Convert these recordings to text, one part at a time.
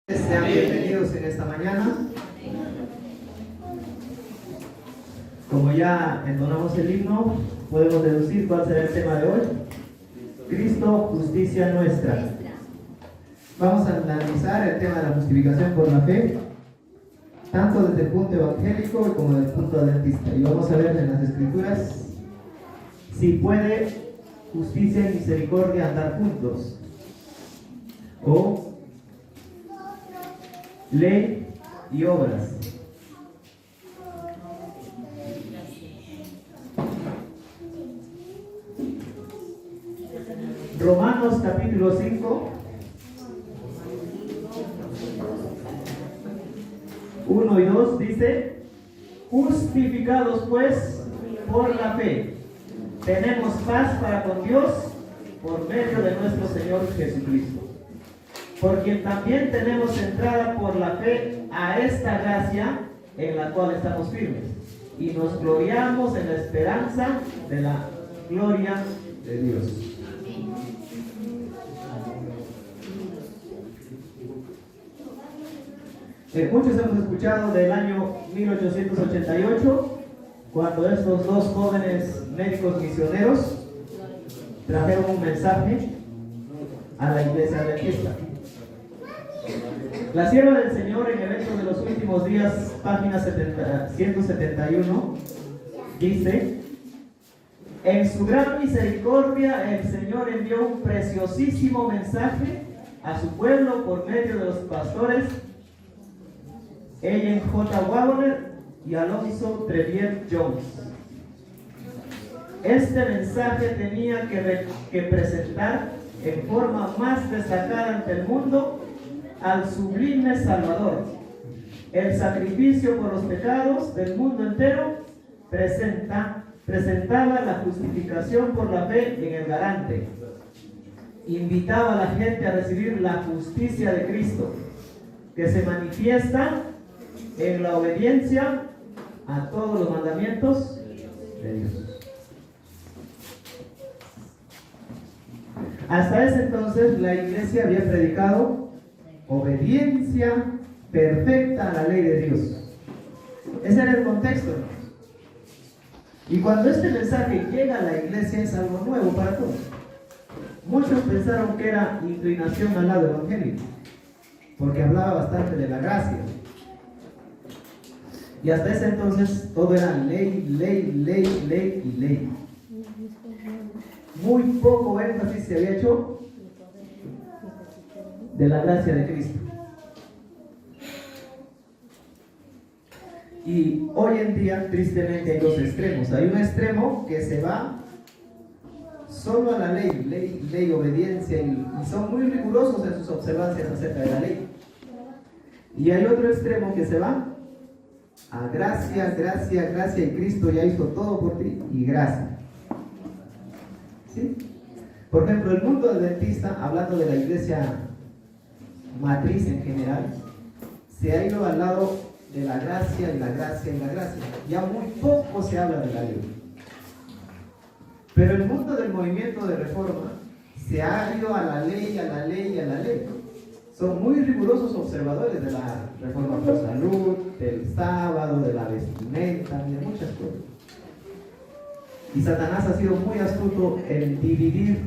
Sean bienvenidos en esta mañana. Como ya entonamos el himno, podemos deducir cuál será el tema de hoy. Cristo, justicia nuestra. Vamos a analizar el tema de la justificación por la fe, tanto desde el punto evangélico como desde el punto adventista. Y vamos a ver en las escrituras si puede justicia y misericordia andar juntos, o ley y obras. Romanos capítulo 5, 1 y 2 dice: justificados pues por la fe, tenemos paz para con Dios por medio de nuestro Señor Jesucristo, por quien también tenemos entrada por la fe a esta gracia en la cual estamos firmes, y nos gloriamos en la esperanza de la gloria de Dios. Muchos hemos escuchado del año 1888, cuando estos dos jóvenes médicos misioneros trajeron un mensaje a la iglesia adventista. La sierva del Señor en Eventos de los Últimos Días, página 171, dice: en su gran misericordia el Señor envió un preciosísimo mensaje a su pueblo por medio de los pastores Ellen J. Wagner y Alonso Trevier Jones. Este mensaje tenía que presentar en forma más destacada ante el mundo al sublime Salvador. El sacrificio por los pecados del mundo entero presentaba la justificación por la fe en el garante. Invitaba a la gente a recibir la justicia de Cristo, que se manifiesta en la obediencia a todos los mandamientos de Dios. Hasta ese entonces la iglesia había predicado obediencia perfecta a la ley de Dios. Ese era el contexto, hermanos. Y cuando este mensaje llega a la iglesia es algo nuevo para todos. Muchos pensaron que era inclinación al lado evangélico, porque hablaba bastante de la gracia. Y hasta ese entonces todo era ley, ley, ley, ley y ley. Muy poco énfasis se había hecho de la gracia de Cristo. Y hoy en día, tristemente, hay dos extremos. Hay un extremo que se va solo a la ley, ley, ley, obediencia, y son muy rigurosos en sus observancias acerca de la ley. Y hay otro extremo que se va a gracia, gracia, gracia, y Cristo ya hizo todo por ti, y gracia. ¿Sí? Por ejemplo, el mundo adventista, hablando de la iglesia matriz en general, se ha ido al lado de la gracia y la gracia y la gracia. Ya muy poco se habla de la ley. Pero el mundo del movimiento de reforma se ha ido a la ley, a la ley y a la ley. Son muy rigurosos observadores de la reforma por salud, del sábado, de la vestimenta, de muchas cosas. Y Satanás ha sido muy astuto en dividir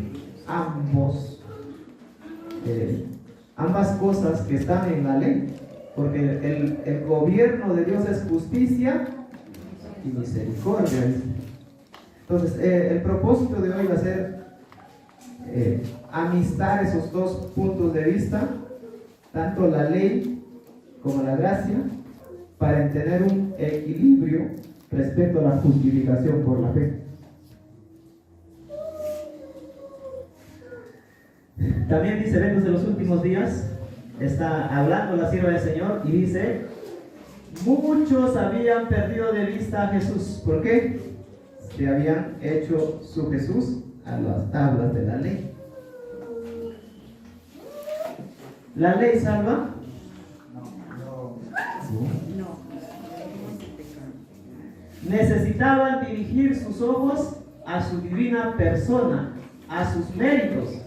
ambas cosas que están en la ley, porque el gobierno de Dios es justicia y misericordia. Entonces, el propósito de hoy va a ser amistar esos dos puntos de vista, tanto la ley como la gracia, para tener un equilibrio respecto a la justificación por la fe. También dice Eventos de los Últimos Días, está hablando la sierva del Señor y dice: muchos habían perdido de vista a Jesús. ¿Por qué? Se habían hecho su Jesús a las tablas de la ley. ¿La ley salva? No. Necesitaban dirigir sus ojos a su divina persona, a sus méritos,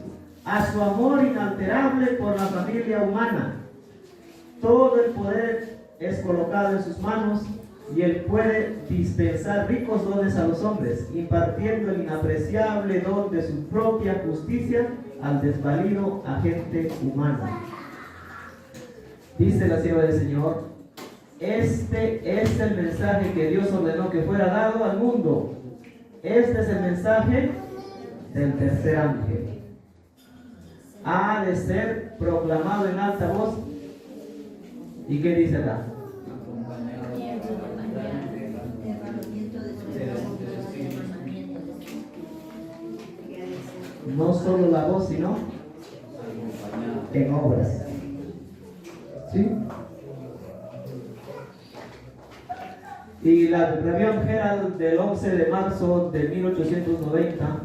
a su amor inalterable por la familia humana, todo el poder es colocado en sus manos y Él puede dispensar ricos dones a los hombres, impartiendo el inapreciable don de su propia justicia al desvalido agente humano. Dice la sierva del Señor: este es el mensaje que Dios ordenó que fuera dado al mundo. Este es el mensaje del tercer ángel. Ha de ser proclamado en alta voz. ¿Y qué dice acá? No solo la voz, sino en obras. ¿Sí? Y la reunión Herald del 11 de marzo de 1890,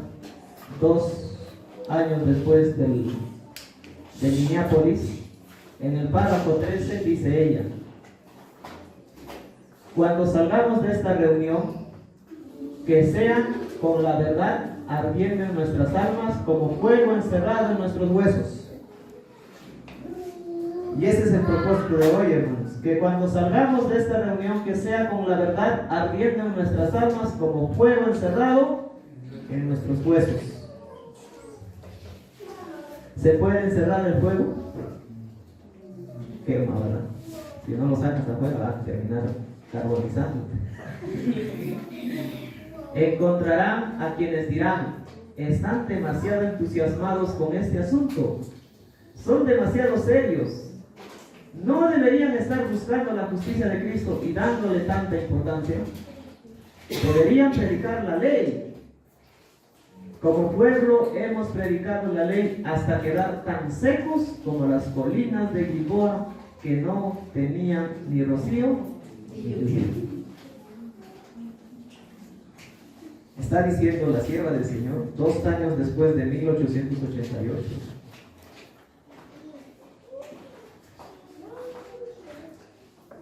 2 años después de Minneapolis, en el párrafo 13 dice ella: cuando salgamos de esta reunión, que sea con la verdad ardiendo en nuestras almas como fuego encerrado en nuestros huesos. Y ese es el propósito de hoy, hermanos, que cuando salgamos de esta reunión, que sea con la verdad ardiendo en nuestras almas como fuego encerrado en nuestros huesos. ¿Se puede encerrar el fuego? Quema, ¿verdad? Si no lo sacas afuera, va a terminar carbonizando. Encontrarán a quienes dirán: están demasiado entusiasmados con este asunto, son demasiado serios, no deberían estar buscando la justicia de Cristo y dándole tanta importancia. Deberían predicar la ley. Como pueblo hemos predicado la ley hasta quedar tan secos como las colinas de Gilboa, que no tenían ni rocío ni lluvia. Está diciendo la sierva del Señor 2 años después de 1888.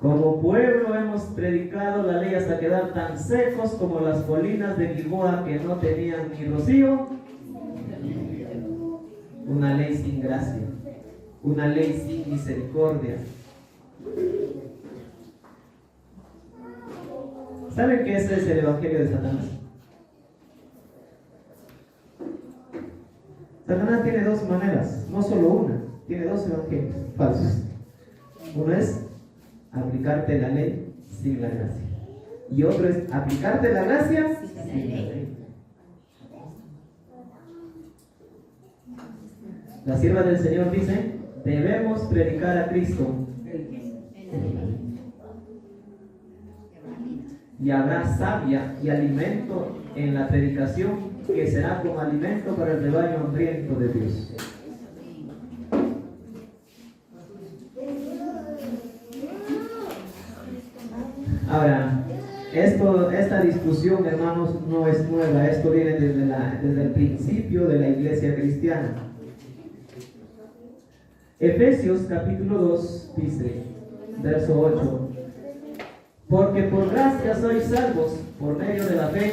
Como pueblo hemos predicado la ley hasta quedar tan secos como las colinas de Gilboa, que no tenían ni rocío. Una ley sin gracia, una ley sin misericordia. ¿Saben que ese es el evangelio de Satanás? Satanás tiene 2 maneras, no solo una, tiene 2 evangelios falsos. Uno es aplicarte la ley sin la gracia, y otro es aplicarte la gracia sin la ley. La sierva del Señor dice: debemos predicar a Cristo, y habrá savia y alimento en la predicación, que será como alimento para el rebaño hambriento de Dios. Ahora, esta discusión, hermanos, no es nueva. Esto viene desde el principio de la iglesia cristiana. Efesios capítulo 2 dice, verso 8: porque por gracia sois salvos por medio de la fe,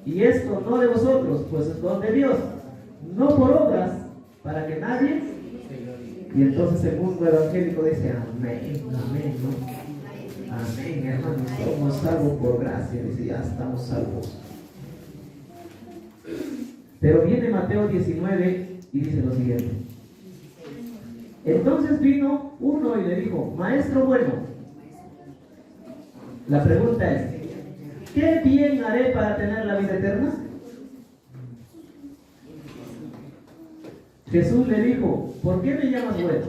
y esto no de vosotros, pues es don de Dios, no por obras, para que nadie. Y entonces el mundo evangélico dice: amén, amén, ¿no? Amén, hermanos, somos salvos por gracia. Dice: ya estamos salvos. Pero viene Mateo 19 y dice lo siguiente: entonces vino uno y le dijo: maestro bueno. La pregunta es: ¿qué bien haré para tener la vida eterna? Jesús le dijo: ¿por qué me llamas bueno?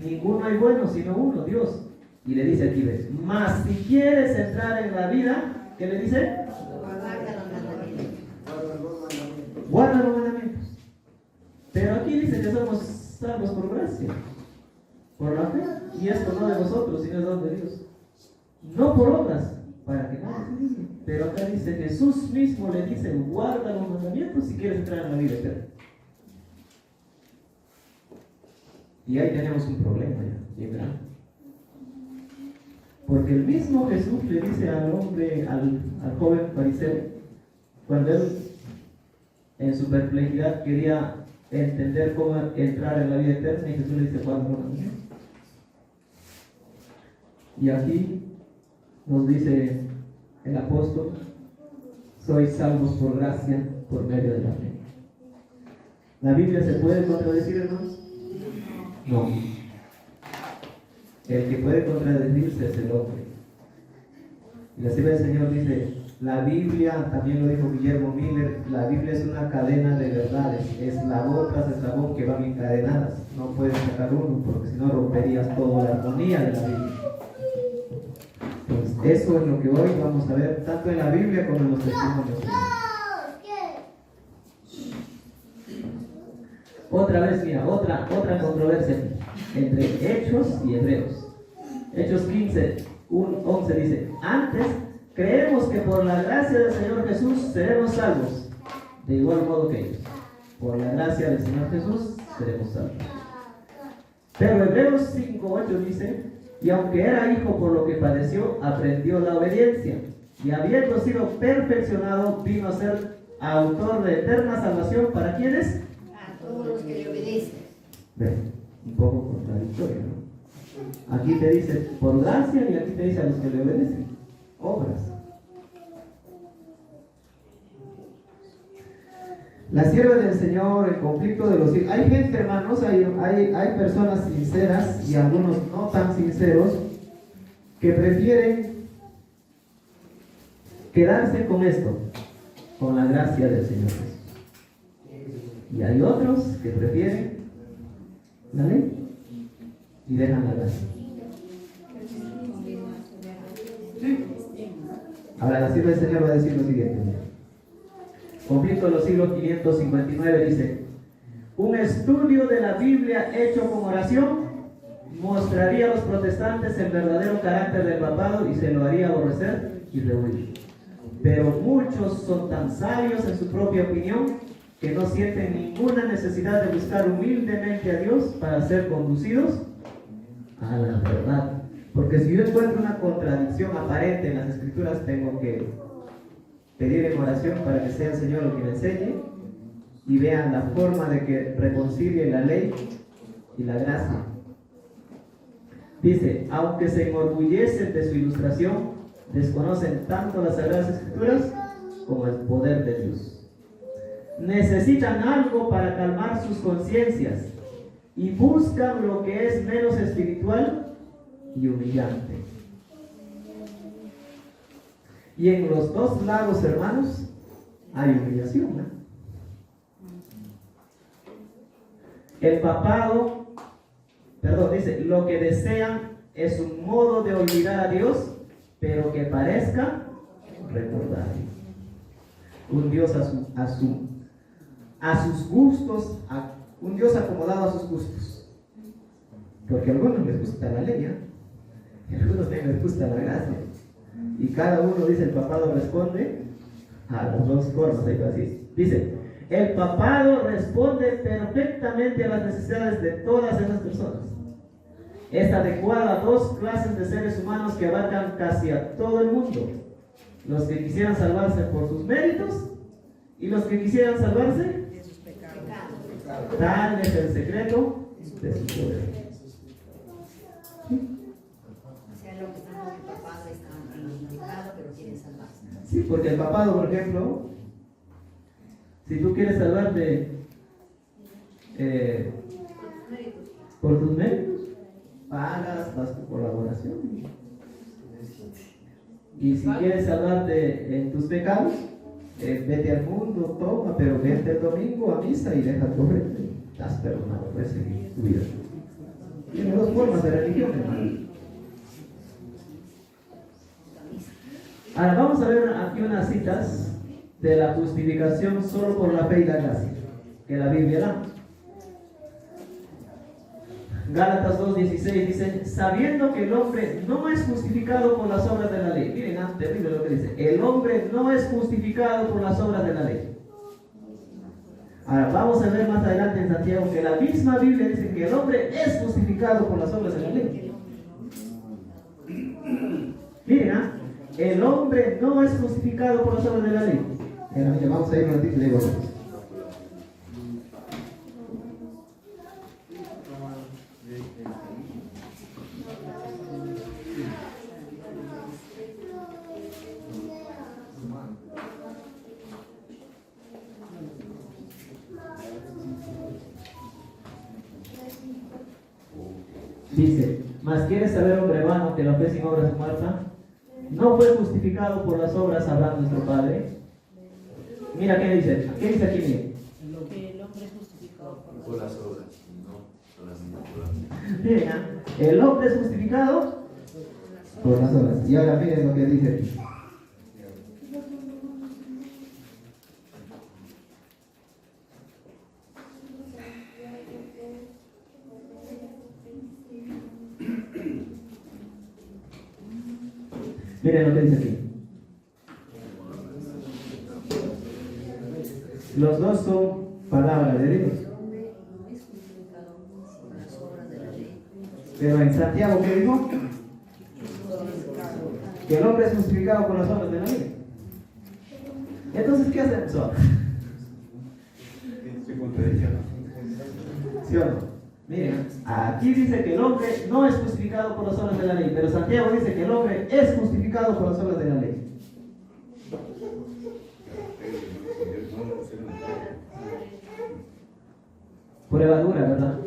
Ninguno hay bueno sino uno, Dios. Y le dice aquí, ¿ves? Mas si quieres entrar en la vida, ¿qué le dice? Guarda los mandamientos. Pero aquí dice que somos salvos por gracia, por la fe. Y esto no de vosotros, sino es don de Dios. No por obras, para que nadie se diga. Pero acá dice, Jesús mismo le dice: guarda los mandamientos si quieres entrar en la vida eterna. Y ahí tenemos un problema ya, bien grande. Porque el mismo Jesús le dice al hombre, al joven fariseo, cuando él en su perplejidad quería entender cómo entrar en la vida eterna, y Jesús le dice: guarda los mandamientos. Y aquí nos dice el apóstol: sois salvos por gracia, por medio de la fe. ¿La Biblia se puede contradecir, hermanos? No. El que puede contradecirse es el hombre. Y la Biblia del Señor dice: la Biblia, también lo dijo Guillermo Miller, la Biblia es una cadena de verdades, eslabón tras eslabón que van encadenadas. No puedes sacar uno, porque si no romperías toda la armonía de la Biblia. Pues eso es lo que hoy vamos a ver, tanto en la Biblia como en los testimonios. Otra vez, mira, otra controversia entre Hechos y Hebreos. Hechos 15, 11 dice: antes creemos que por la gracia del Señor Jesús seremos salvos, de igual modo que ellos. Por la gracia del Señor Jesús seremos salvos. Pero Hebreos 5:8 dice: y aunque era hijo por lo que padeció, aprendió la obediencia, y habiendo sido perfeccionado, vino a ser autor de eterna salvación. ¿Para quiénes? A todos los que le obedecen. Ven, un poco contradictorio, ¿no? Aquí te dice por gracia y aquí te dice a los que le obedecen. Obras. La sierva del Señor, el conflicto de los hijos. Hay gente, hermanos, hay personas sinceras y algunos no tan sinceros que prefieren quedarse con esto, con la gracia del Señor Jesús. Y hay otros que prefieren la ley y dejan la gracia. Ahora la sierva del Señor va a decir lo siguiente: conflicto de los siglos 559 dice: un estudio de la Biblia hecho con oración mostraría a los protestantes el verdadero carácter del papado y se lo haría aborrecer y rehuir. Pero muchos son tan sabios en su propia opinión que no sienten ninguna necesidad de buscar humildemente a Dios para ser conducidos a la verdad. Porque si yo encuentro una contradicción aparente en las Escrituras, tengo que pedir en oración para que sea el Señor el que me enseñe y vean la forma de que reconcilie la ley y la gracia. Dice: aunque se enorgullecen de su ilustración, desconocen tanto las Sagradas Escrituras como el poder de Dios. Necesitan algo para calmar sus conciencias y buscan lo que es menos espiritual y humillante. Y en los dos lados, hermanos, hay humillación, ¿no? El papado, dice: lo que desean es un modo de olvidar a Dios, pero que parezca recordar. Un Dios a sus gustos, un Dios acomodado a sus gustos. Porque a algunos les gusta la ley, y a algunos les gusta la gracia. Y cada uno, dice, el papado responde a las dos formas. Así dice: el papado responde perfectamente a las necesidades de todas esas personas. Es adecuado a dos clases de seres humanos que abarcan casi a todo el mundo: los que quisieran salvarse por sus méritos y los que quisieran salvarse De sus pecados. Tal es el secreto de su poder. ¿Sí? O sea, lo que estamos en el papado están en el pecado, pero quieren salvarse. Sí, porque el papado, por ejemplo, si tú quieres salvarte por tus méritos, pagas, das tu colaboración. Y si quieres salvarte en tus pecados, vete al mundo, toma, pero vete el domingo a misa y deja tu ofrenda. Estás perdonado, puedes seguir tu vida. Tiene dos formas de religión, hermano. Ahora vamos a ver aquí unas citas de la justificación solo por la fe y la gracia que la Biblia da. Gálatas 2:16 dice: sabiendo que el hombre no es justificado por las obras de la ley. Miren, terrible lo que dice: el hombre no es justificado por las obras de la ley. Ahora vamos a ver más adelante en Santiago que la misma Biblia dice que el hombre es justificado por las obras de la ley. Miren, el hombre no es justificado por las obras de la ley. Mira, vamos a ir un ratito y digo. Dice, mas ¿quieres saber, hombre vano, que la fe sin obras es muerta? ¿No fue justificado por las obras Abraham nuestro padre? Mira, ¿qué dice? ¿Qué dice aquí? Miren. Que el hombre es justificado Por las obras, no solamente por las. Miren, el hombre es justificado por las obras. Y ahora miren lo que dice aquí. Miren lo que dice aquí. Los dos son palabras de Dios. El hombre es justificado por las obras de la ley. Pero en Santiago, ¿qué dijo? Que el hombre es justificado por las obras de la ley. Entonces, ¿qué hacemos ahora? ¿Sí o no? Miren, aquí dice que el hombre no es justificado por las obras de la ley, pero Santiago dice que el hombre es justificado por las obras de la ley. Prueba dura, ¿verdad?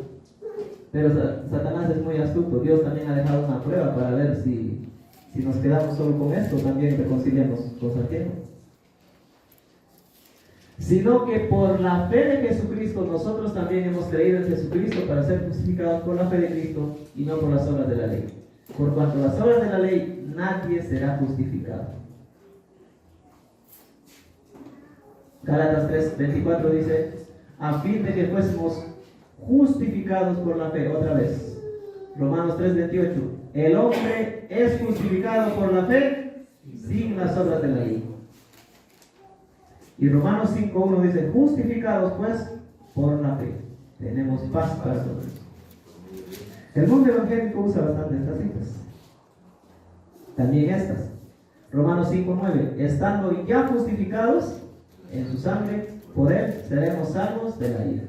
Pero Satanás es muy astuto. Dios también ha dejado una prueba para ver si nos quedamos solo con esto, también reconciliamos con Santiago. Sino que por la fe de Jesucristo nosotros también hemos creído en Jesucristo para ser justificados por la fe de Cristo y no por las obras de la ley. Por cuanto las obras de la ley nadie será justificado. Gálatas 3:24 dice, a fin de que fuésemos justificados por la fe. Otra vez, Romanos 3:28, el hombre es justificado por la fe sin las obras de la ley. Y Romanos 5:1 dice, justificados pues por la fe, tenemos paz para todos. El mundo evangélico usa bastante estas citas, también estas. Romanos 5:9, estando ya justificados en su sangre, por él seremos salvos de la ira.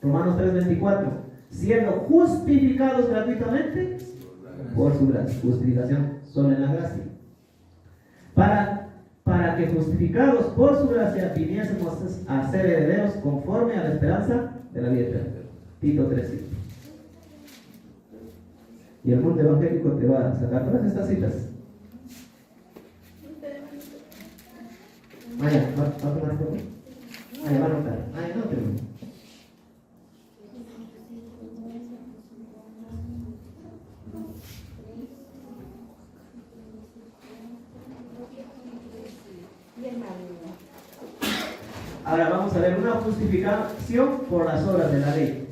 Romanos 3:24, siendo justificados gratuitamente por su gracia. Justificación solo en la gracia. Para que justificados por su gracia viniésemos a ser herederos conforme a la esperanza de la vida eterna. Tito 3:5. Y el mundo evangélico te va a sacar todas estas citas. Vaya, ¿va a tomar por mí? Vaya, va a notar. Ay, no, pero... Ahora vamos a ver una justificación por las obras de la ley.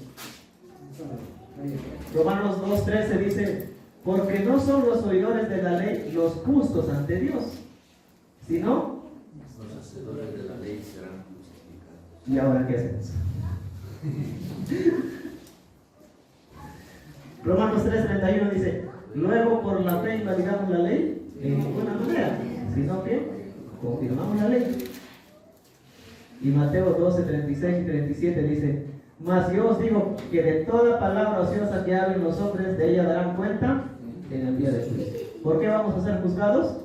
Romanos 2:13 dice, porque no son los oidores de la ley los justos ante Dios, sino Los hacedores de la ley serán justificados. ¿y ahora qué hacemos? Romanos 3:31 dice, luego por la fe invalidamos la ley en ninguna manera, sino que confirmamos la ley. Y Mateo 12:36 y 37 dice, mas yo os digo que de toda palabra ociosa que hablen los hombres, de ella darán cuenta en el día de juicio. ¿Por qué vamos a ser juzgados?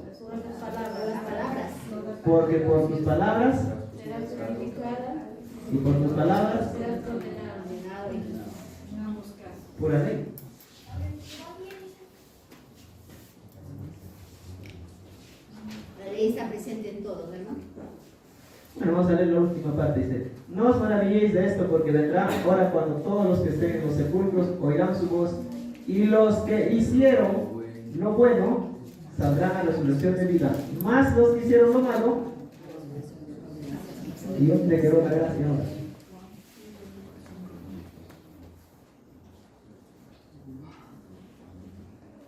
Porque por tus palabras y por tus palabras pura ley. La ley está presente en todo, ¿verdad? Bueno, vamos a leer la última parte. Dice, no os maravilléis de esto, porque vendrá hora cuando todos los que estén en los sepulcros oirán su voz, y los que hicieron lo bueno saldrán a resurrección de vida, más los que hicieron lo malo, Dios le quedó la gracia ahora.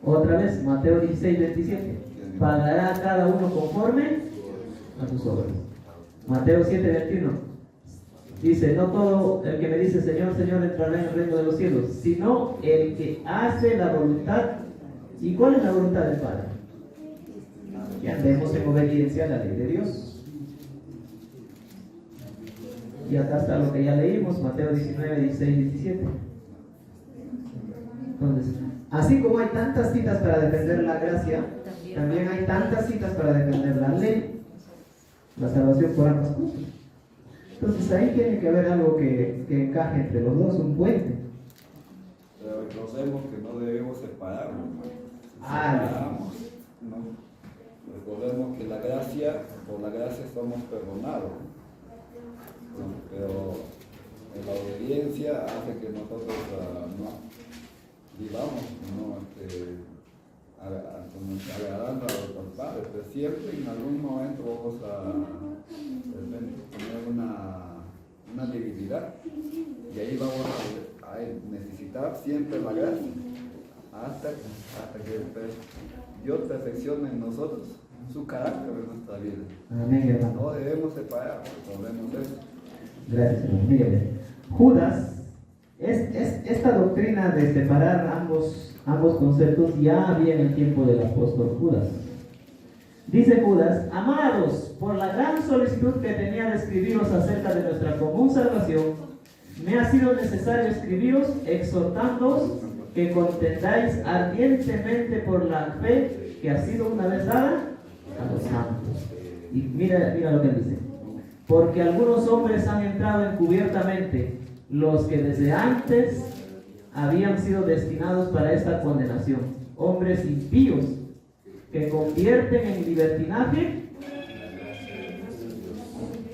Otra vez, Mateo 16:27, pagará a cada uno conforme a sus obras. Mateo 7:21 dice, no todo el que me dice Señor, Señor entrará en el reino de los cielos, sino el que hace la voluntad. ¿Y cuál es la voluntad del Padre? Que andemos en obediencia a la ley de Dios. Y acá está lo que ya leímos, Mateo 19:16-17. Entonces, así como hay tantas citas para defender la gracia, también hay tantas citas para defender la ley. La salvación por ambas cosas. Entonces ahí tiene que haber algo que encaje entre los dos, un puente. Pero recordemos que no debemos separarnos, Ah. separamos, ¿no? Recordemos que la gracia, por la gracia somos perdonados, ¿no? Pero la obediencia hace que nosotros no vivamos, ¿no? Agradando al Padre, pero siempre en algún momento vamos a tener una debilidad y ahí vamos a necesitar siempre la gracia hasta que Dios perfeccione en nosotros su carácter en nuestra vida. Amén, hermano. No debemos separar, recordemos eso. Gracias, hermano. Mire, Judas, esta doctrina de separar ambos conceptos ya había en el tiempo del apóstol Judas. Dice Judas: amados, por la gran solicitud que tenía de escribiros acerca de nuestra común salvación, me ha sido necesario escribiros exhortándoos que contendáis ardientemente por la fe que ha sido una vez dada a los santos. Y mira lo que dice: porque algunos hombres han entrado encubiertamente, los que desde antes habían sido destinados para esta condenación, hombres impíos que convierten en libertinaje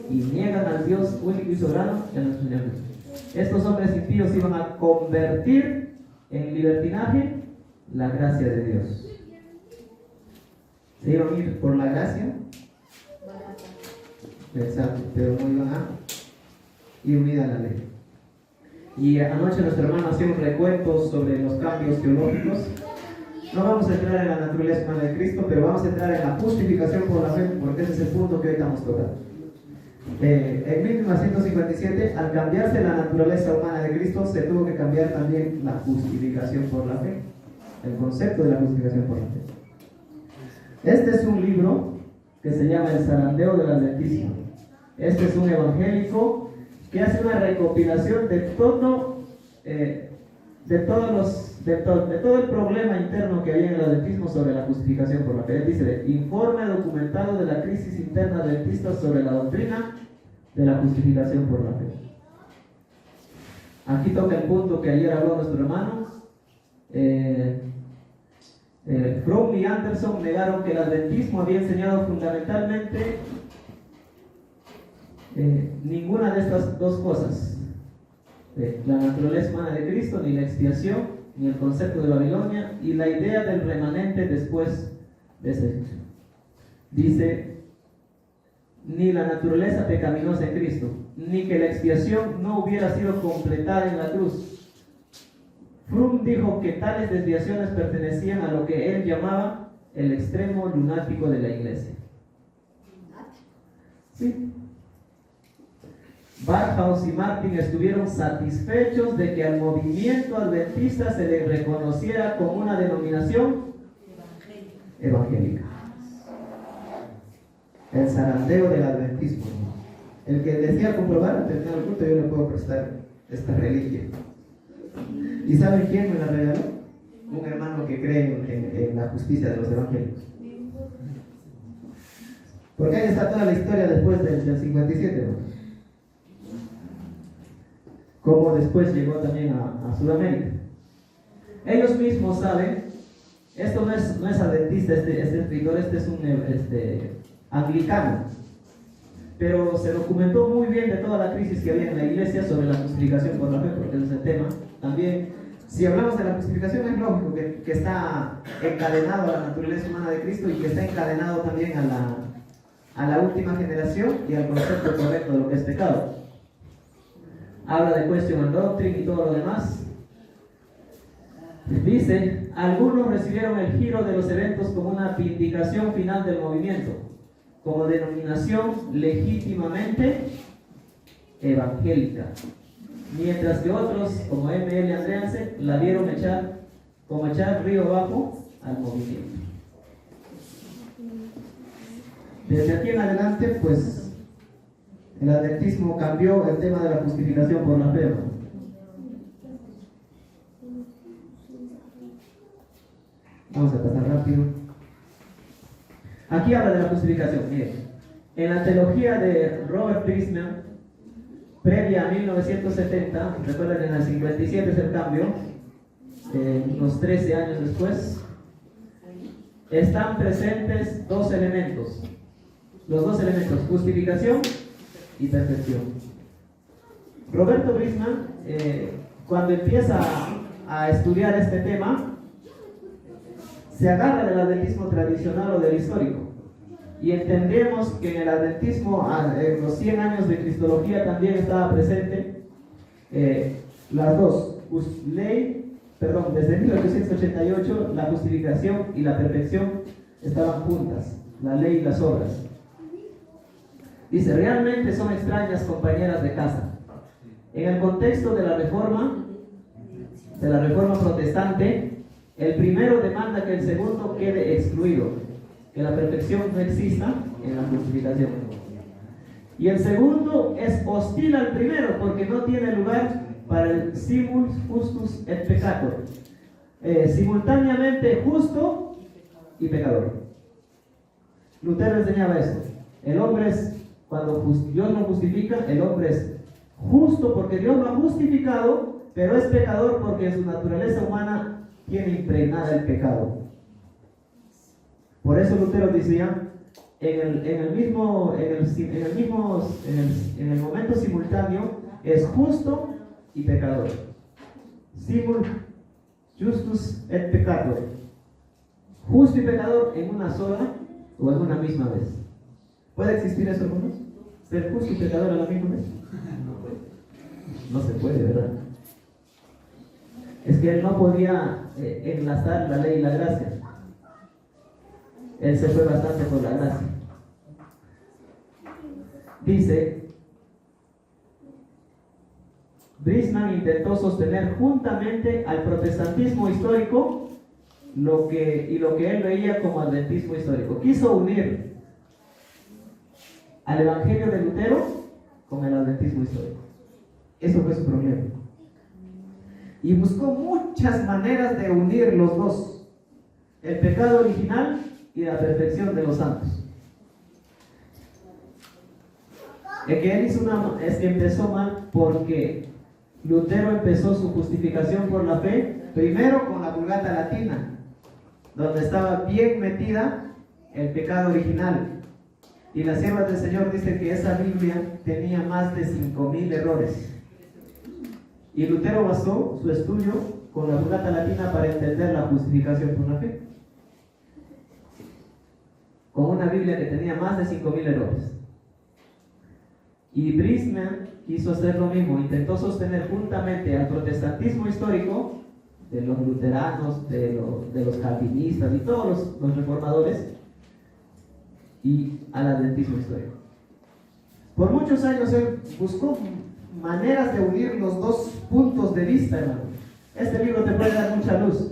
y niegan al Dios único y soberano en nuestro Señor. Estos hombres impíos iban a convertir en libertinaje la gracia de Dios. Se iban a ir por la gracia, exacto, pero no iban a ir unida a la ley. Y anoche nuestro hermano hacía un recuento sobre los cambios teológicos. No vamos a entrar en la naturaleza humana de Cristo, pero vamos a entrar en la justificación por la fe, porque ese es el punto que hoy estamos tocando. En 1957, al cambiarse la naturaleza humana de Cristo, se tuvo que cambiar también la justificación por la fe, el concepto de la justificación por la fe. Este es un libro que se llama El zarandeo del adventismo. Este es un evangélico que hace una recopilación de todo el problema interno que había en el adventismo sobre la justificación por la fe. Él dice: informe documentado de la crisis interna adventista sobre la doctrina de la justificación por la fe. Aquí toca el punto que ayer habló nuestro hermano. Fromm y Anderson negaron que el adventismo había enseñado fundamentalmente ninguna de estas dos cosas: la naturaleza humana de Cristo, ni la expiación, ni el concepto de Babilonia, y la idea del remanente después de ese hecho. Dice: ni la naturaleza pecaminosa en Cristo, ni que la expiación no hubiera sido completada en la cruz. Fromm dijo que tales desviaciones pertenecían a lo que él llamaba el extremo lunático de la iglesia. Sí. Barthaus y Martin estuvieron satisfechos de que al movimiento adventista se le reconociera como una denominación evangélica. El zarandeo del adventismo. El que decía comprobar al terminar el culto: yo le puedo prestar esta reliquia. ¿Y saben quién me la regaló? Un hermano que cree en la justicia de los evangélicos. Porque ahí está toda la historia después del 57, ¿no? Como después llegó también a Sudamérica. Ellos mismos saben, esto no es adventista, este escritor, este es un anglicano, pero se documentó muy bien de toda la crisis que había en la iglesia sobre la justificación por la fe, porque ese es el tema. También, si hablamos de la justificación, es lógico que está encadenado a la naturaleza humana de Cristo y que está encadenado también a la última generación y al concepto correcto de lo que es pecado. Habla de question and doctrine y todo lo demás. Dice: algunos recibieron el giro de los eventos como una vindicación final del movimiento, como denominación legítimamente evangélica, mientras que otros, como M.L. Andreasen, la vieron echar río abajo al movimiento. Desde aquí en adelante, pues, el adventismo cambió el tema de la justificación por la fe, ¿no? Vamos a pasar rápido. Aquí habla de la justificación. Miren, en la teología de Robert Brisman, previa a 1970, recuerden que en el 57 es el cambio, unos 13 años después, están presentes dos elementos. Los dos elementos, justificación y perfección. Roberto Brisman, cuando empieza a estudiar este tema, se agarra del adventismo tradicional o del histórico. Y entendemos que en el adventismo, en los 100 años de cristología, también estaba presente las dos, desde 1888 la justificación y la perfección estaban juntas, la ley y las obras. Dice, realmente son extrañas compañeras de casa. En el contexto de la reforma protestante, el primero demanda que el segundo quede excluido, que la perfección no exista en la justificación. Y el segundo es hostil al primero porque no tiene lugar para el simul justus et peccator, simultáneamente justo y pecador. Lutero enseñaba eso. El hombre es, cuando Dios lo justifica, el hombre es justo porque Dios lo ha justificado, pero es pecador porque en su naturaleza humana tiene impregnada el pecado. Por eso Lutero decía, en el momento simultáneo es justo y pecador. Simul justus et peccator. Justo y pecador en una sola o en una misma vez. ¿Puede existir eso, hermanos? ¿Ser justo y pecador a la misma vez? No se puede, ¿verdad? Es que él no podía enlazar la ley y la gracia. Él se fue bastante por la gracia. Dice, Brisman intentó sostener juntamente al protestantismo histórico lo que él veía como adventismo histórico. Quiso unir al evangelio de Lutero con el adventismo histórico. Eso fue su problema. Y buscó muchas maneras de unir los dos, el pecado original y la perfección de los santos. El que él hizo es que empezó mal porque Lutero empezó su justificación por la fe primero con la Vulgata Latina, donde estaba bien metida el pecado original. Y las siervas del Señor dicen que esa Biblia tenía más de 5,000 errores. Y Lutero basó su estudio con la Vulgata Latina para entender la justificación por la fe, con una Biblia que tenía más de 5,000 errores. Y Brisman quiso hacer lo mismo, intentó sostener juntamente al protestantismo histórico de los luteranos, de los calvinistas y todos los reformadores, y al adventismo histórico. Por muchos años él buscó maneras de unir los dos puntos de vista, hermano. Este libro te puede dar mucha luz.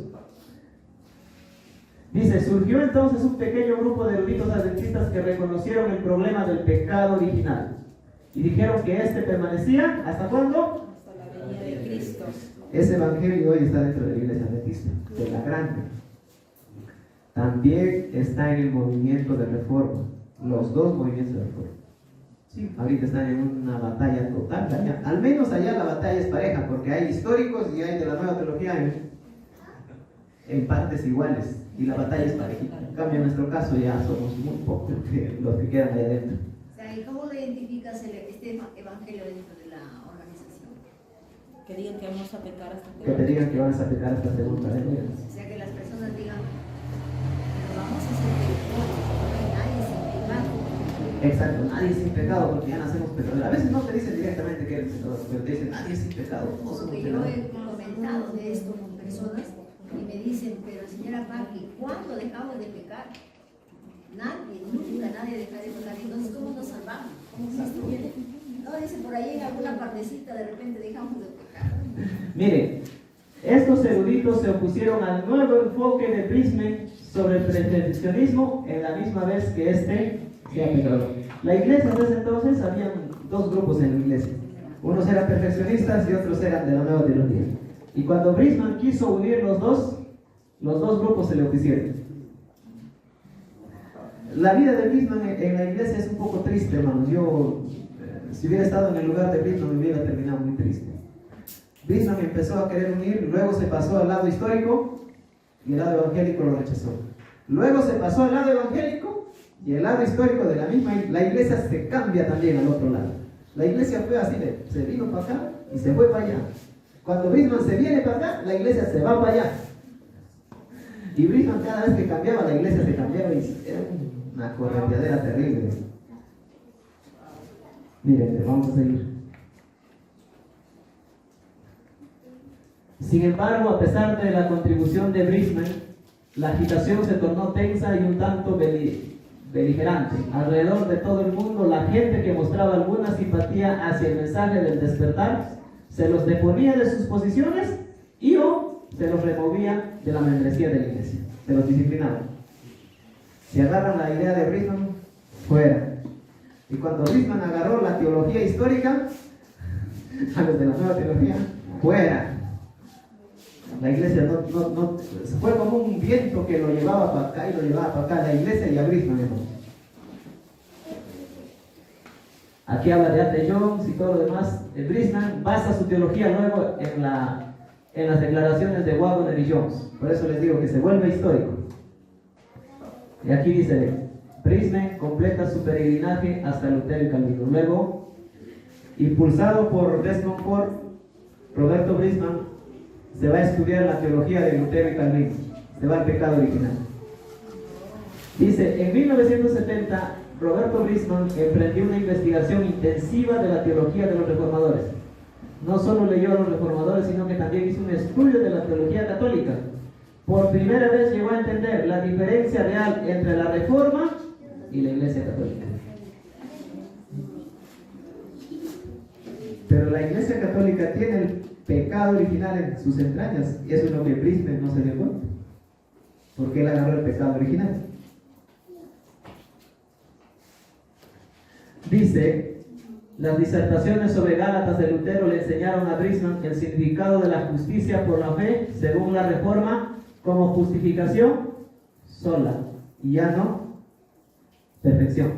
Dice, surgió entonces un pequeño grupo de eruditos adventistas que reconocieron el problema del pecado original y dijeron que este permanecía, ¿hasta cuándo? Hasta la venida de Cristo. Ese evangelio hoy está dentro de la iglesia adventista, de la grande. También está en el movimiento de reforma, los dos movimientos de reforma. Sí, ahorita están en una batalla total, allá. Al menos allá la batalla es pareja, porque hay históricos y hay de la nueva teología en partes iguales, y la batalla es parejita. En cambio, en nuestro caso ya somos muy pocos los que quedan ahí adentro. O sea, ¿y cómo le identificas este evangelio dentro de la organización? Que digan que vamos a pecar hasta Que te digan que vas a pecar hasta segunda vez. O sea, que las personas digan, pero vamos a ser pecadores, no hay nadie sin pecado. Exacto, nadie es sin pecado porque ya nacemos pecadores. A veces no te dicen directamente que eres pecador, pero te dicen nadie es sin pecado, todos somos Porque yo pecadores. he comentado de esto con personas y me dicen, pero señora Paqui, ¿cuándo dejamos de pecar? Nadie, nunca nadie deja de pecar. Entonces, ¿cómo nos salvamos? ¿Cómo se estuviera? No, dice por ahí en alguna partecita de repente dejamos de pecar. Mire, estos eruditos se opusieron al nuevo enfoque de Brisman sobre el perfeccionismo en la misma vez que este sea pecador. La iglesia desde entonces habían dos grupos en la iglesia. Unos eran perfeccionistas y otros eran de la nueva teología. Y cuando Brisman quiso unir los dos grupos se le opusieron. La vida de Brisman en la iglesia es un poco triste, hermanos. Yo, si hubiera estado en el lugar de Brisman, me hubiera terminado muy triste. Brisman empezó a querer unir, luego se pasó al lado histórico y el lado evangélico lo rechazó. Luego se pasó al lado evangélico y el lado histórico de la misma, la iglesia se cambia también al otro lado. La iglesia fue así, se vino para acá y se fue para allá. Cuando Brisman se viene para acá, la iglesia se va para allá. Y Brisman cada vez que cambiaba, la iglesia se cambiaba y era una correteadera terrible. Miren, vamos a seguir. Sin embargo, a pesar de la contribución de Brisman, la agitación se tornó tensa y un tanto beligerante. Alrededor de todo el mundo, la gente que mostraba alguna simpatía hacia el mensaje del despertar se los deponía de sus posiciones y o se los removía de la membresía de la iglesia, se los disciplinaba. Si agarran la idea de Brisman, fuera. Y cuando Brisman agarró la teología histórica, a los de la nueva teología, fuera. La iglesia no fue como un viento que lo llevaba para acá y lo llevaba para acá, la iglesia y a Brisman, hermano. Aquí habla de A.T. Jones y todo lo demás. Brisman basa su teología luego en las declaraciones de Waggoner y Jones. Por eso les digo que se vuelve histórico. Y aquí dice, Brisman completa su peregrinaje hasta Lutero y Calvino. Luego, impulsado por Desmond Ford, Roberto Brisman se va a estudiar la teología de Lutero y Calvino. Se va al pecado original. Dice, en 1970, Roberto Brisman emprendió una investigación intensiva de la teología de los reformadores. No solo leyó a los reformadores, sino que también hizo un estudio de la teología católica. Por primera vez llegó a entender la diferencia real entre la Reforma y la Iglesia Católica. Pero la Iglesia Católica tiene el pecado original en sus entrañas, y eso es lo que Brisman no se dio cuenta, porque él agarró el pecado original. Dice, las disertaciones sobre Gálatas de Lutero le enseñaron a Brisman el significado de la justicia por la fe, según la Reforma, como justificación sola, y ya no perfección.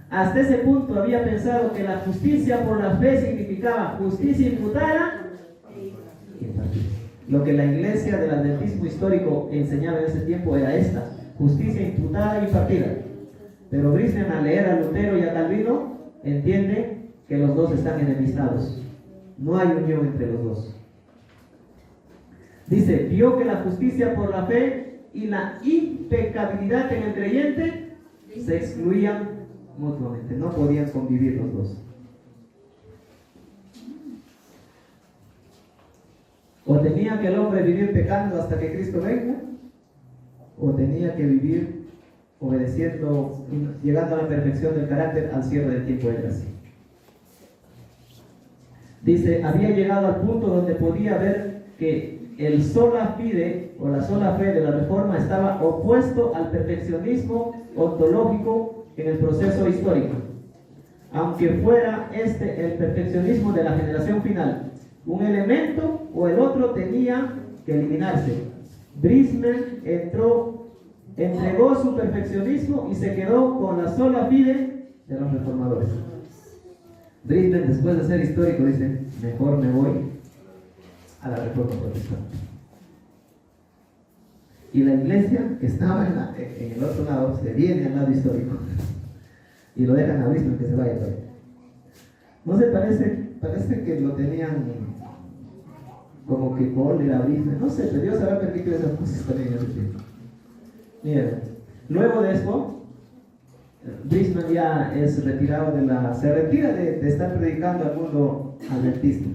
Hasta ese punto había pensado que la justicia por la fe significaba justicia imputada y impartida. Lo que la iglesia del adventismo histórico enseñaba en ese tiempo era esta, justicia imputada y impartida. Pero Brisman, al leer a Lutero y a Calvino, entiende que los dos están enemistados. No hay unión entre los dos. Dice, vio que la justicia por la fe y la impecabilidad en el creyente se excluían mutuamente. No podían convivir los dos. O tenía que el hombre vivir pecando hasta que Cristo venga, o tenía que vivir obedeciendo, llegando a la perfección del carácter al cierre del tiempo de gracia. Dice, había llegado al punto donde podía ver que el sola fide o la sola fe de la Reforma estaba opuesto al perfeccionismo ontológico en el proceso histórico, aunque fuera este el perfeccionismo de la generación final. Un elemento o el otro tenía que eliminarse. Brisman entregó su perfeccionismo y se quedó con la sola fide de los reformadores. Brisman, después de ser histórico, dice, mejor me voy a la Reforma Protestante. Y la iglesia que estaba en el otro lado se viene al lado histórico y lo dejan a Brisman que se vaya por ahí. No se parece que lo tenían como que cólera, Brisman, no sé, pero Dios habrá permitido esas cosas también en ese tiempo. Miren, luego de esto, Brisman ya es retirado se retira de estar predicando al mundo adventista.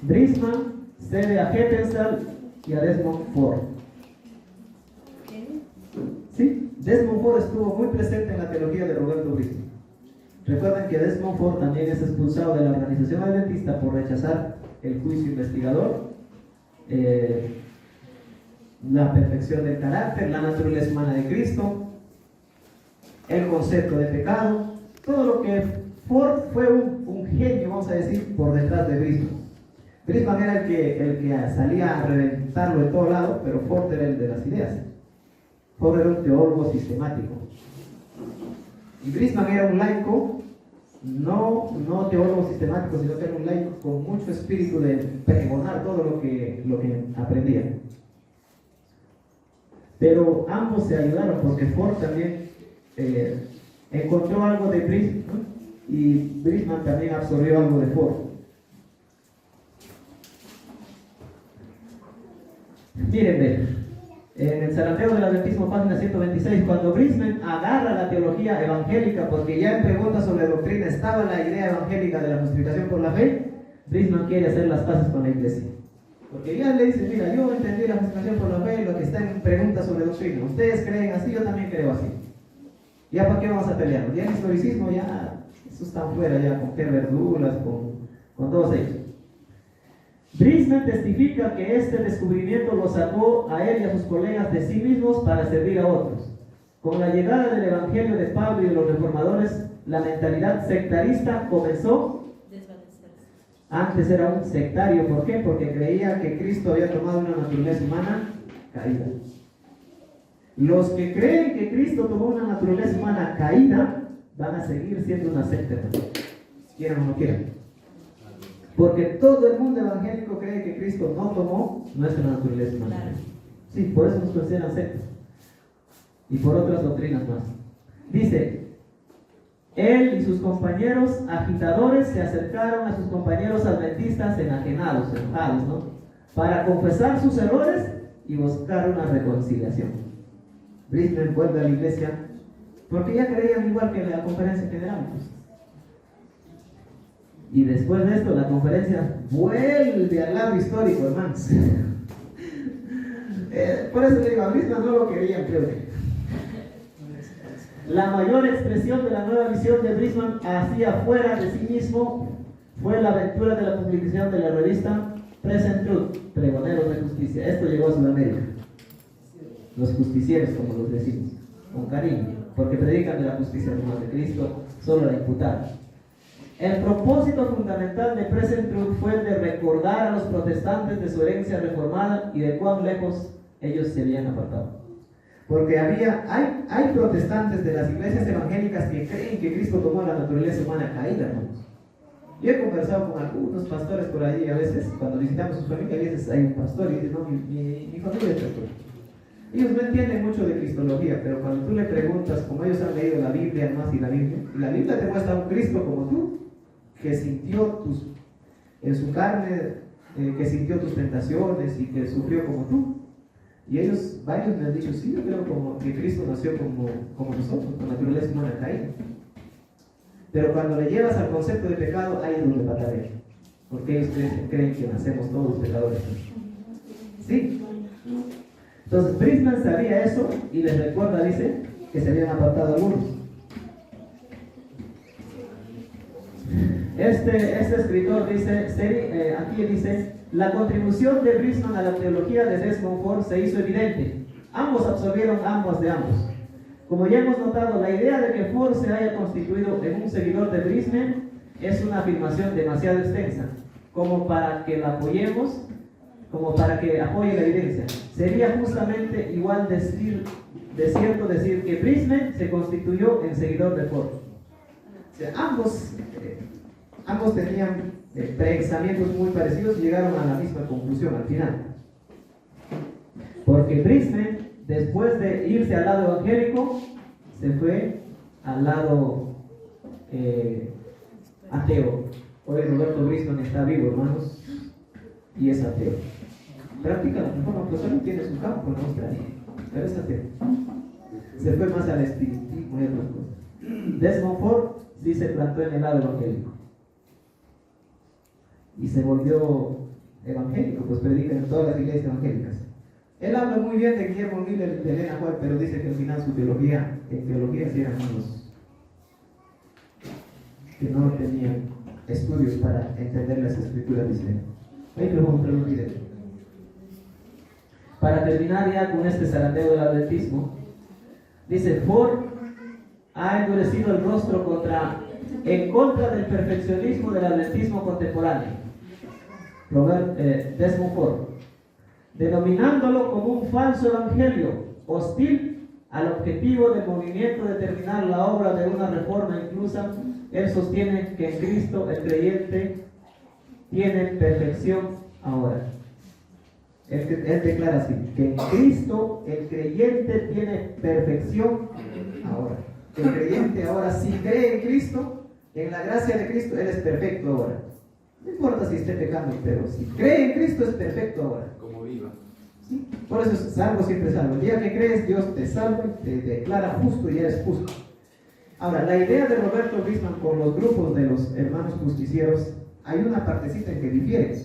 Brisman cede a Heppenstall y a Desmond Ford. Sí, Desmond Ford estuvo muy presente en la teología de Roberto Brisman. Recuerden que Desmond Ford también es expulsado de la organización adventista por rechazar el juicio investigador, la perfección del carácter, la naturaleza humana de Cristo, el concepto de pecado, todo lo que Ford fue un genio, vamos a decir, por detrás de Brisman. Brisman era el que salía a reventarlo de todos lados, pero Ford era el de las ideas. Ford era un teólogo sistemático. Y Brisman era un laico no teólogo sistemático, sino que era un laico con mucho espíritu de pregonar todo lo que aprendía. Pero ambos se ayudaron porque Ford también encontró algo de Brisman y Brisman también absorbió algo de Ford. Miren, en el zarandeo del Adventismo, página 126, cuando Brisman agarra la teología evangélica, porque ya en preguntas sobre doctrina estaba la idea evangélica de la justificación por la fe, Brisman quiere hacer las paces con la iglesia. Porque ya le dice, mira, yo entendí la justificación por la fe, lo que está en preguntas sobre doctrina. Ustedes creen así, yo también creo así. ¿Ya para qué vamos a pelear? Ya el historicismo, ya, eso está fuera, ya con Herbert Douglas, con todos ellos. Brisman testifica que este descubrimiento lo sacó a él y a sus colegas de sí mismos para servir a otros. Con la llegada del Evangelio de Pablo y de los reformadores, la mentalidad sectarista comenzó. Antes era un sectario, ¿por qué? Porque creía que Cristo había tomado una naturaleza humana caída. Los que creen que Cristo tomó una naturaleza humana caída van a seguir siendo una secta, quieran o no quieran. Porque todo el mundo evangélico cree que Cristo no tomó nuestra naturaleza humana. Sí, por eso nos consideran sectas. Y por otras doctrinas más. Dice, él y sus compañeros agitadores se acercaron a sus compañeros adventistas enajenados, enojados, ¿no? Para confesar sus errores y buscar una reconciliación. Brisman vuelve a la iglesia porque ya creían igual que en la conferencia general. Y después de esto, la conferencia vuelve al lado histórico, hermanos. Por eso le digo, a Brisman no lo querían, creo que. La mayor expresión de la nueva visión de Brisman hacia fuera de sí mismo fue la aventura de la publicación de la revista Present Truth, Pregoneros de Justicia. Esto llegó a Sudamérica. Los justicieros, como los decimos, con cariño, porque predican de la justicia normal de Cristo, solo la imputada. El propósito fundamental de Present Truth fue el de recordar a los protestantes de su herencia reformada y de cuán lejos ellos se habían apartado. Porque hay protestantes de las iglesias evangélicas que creen que Cristo tomó la naturaleza humana caída, hermanos. Yo he conversado con algunos pastores por allí, a veces, cuando visitamos su familia, a veces hay un pastor y dice, no, mi familia es pastor. Ellos no entienden mucho de cristología, pero cuando tú le preguntas, como ellos han leído la Biblia más y la Biblia te muestra un Cristo como tú, que sintió en su carne, que sintió tus tentaciones y que sufrió como tú. Y varios me han dicho, sí, yo creo como que Cristo nació como nosotros, con naturaleza humana caída. Pero cuando le llevas al concepto de pecado, ahí es donde batallan. Porque ellos creen que nacemos todos pecadores. ¿Sí? Entonces, Brisman sabía eso y les recuerda, dice, que se habían apartado algunos. Este escritor dice, aquí dice, la contribución de Brisman a la teología de Desmond Ford se hizo evidente. Ambos absorbieron ambos de ambos. Como ya hemos notado, la idea de que Ford se haya constituido en un seguidor de Brisman es una afirmación demasiado extensa, como para que la apoyemos, como para que apoye la evidencia. Sería justamente igual de cierto decir que Brisman se constituyó en seguidor de Ford. O sea, ambos tenían pensamientos muy parecidos y llegaron a la misma conclusión al final. Porque Brisman, después de irse al lado evangélico, se fue al lado ateo. Hoy Roberto Brisman está vivo, hermanos, y es ateo. Practica la reforma, pero solo tiene su campo en Australia, pero es ateo. Se fue más al espiritismo y otras cosas. Desmond Ford sí se plantó en el lado evangélico. Y se volvió evangélico, pues predica en todas las iglesias evangélicas. Él habla muy bien de Guillermo Miller de Elena White, pero dice que al final su teología, en teología sí eran unos que no tenían estudios para entender las escrituras, dice. Ahí lo vamos a un video. Para terminar ya con este zarandeo del adventismo, dice, Ford ha endurecido el rostro en contra del perfeccionismo del adventismo contemporáneo. Desmond Ford, denominándolo como un falso evangelio, hostil al objetivo del movimiento de terminar la obra de una reforma inclusa, él sostiene que en Cristo el creyente tiene perfección ahora. Él declara así, que en Cristo el creyente tiene perfección ahora. El creyente ahora, si cree en Cristo, en la gracia de Cristo, él es perfecto ahora. No importa si esté pecando, pero si cree en Cristo es perfecto ahora. Como viva. ¿Sí? Por eso es salvo, siempre salvo. El día que crees, Dios te salva y te declara justo y eres justo. Ahora, la idea de Roberto Brisman con los grupos de los hermanos justicieros, hay una partecita en que difiere.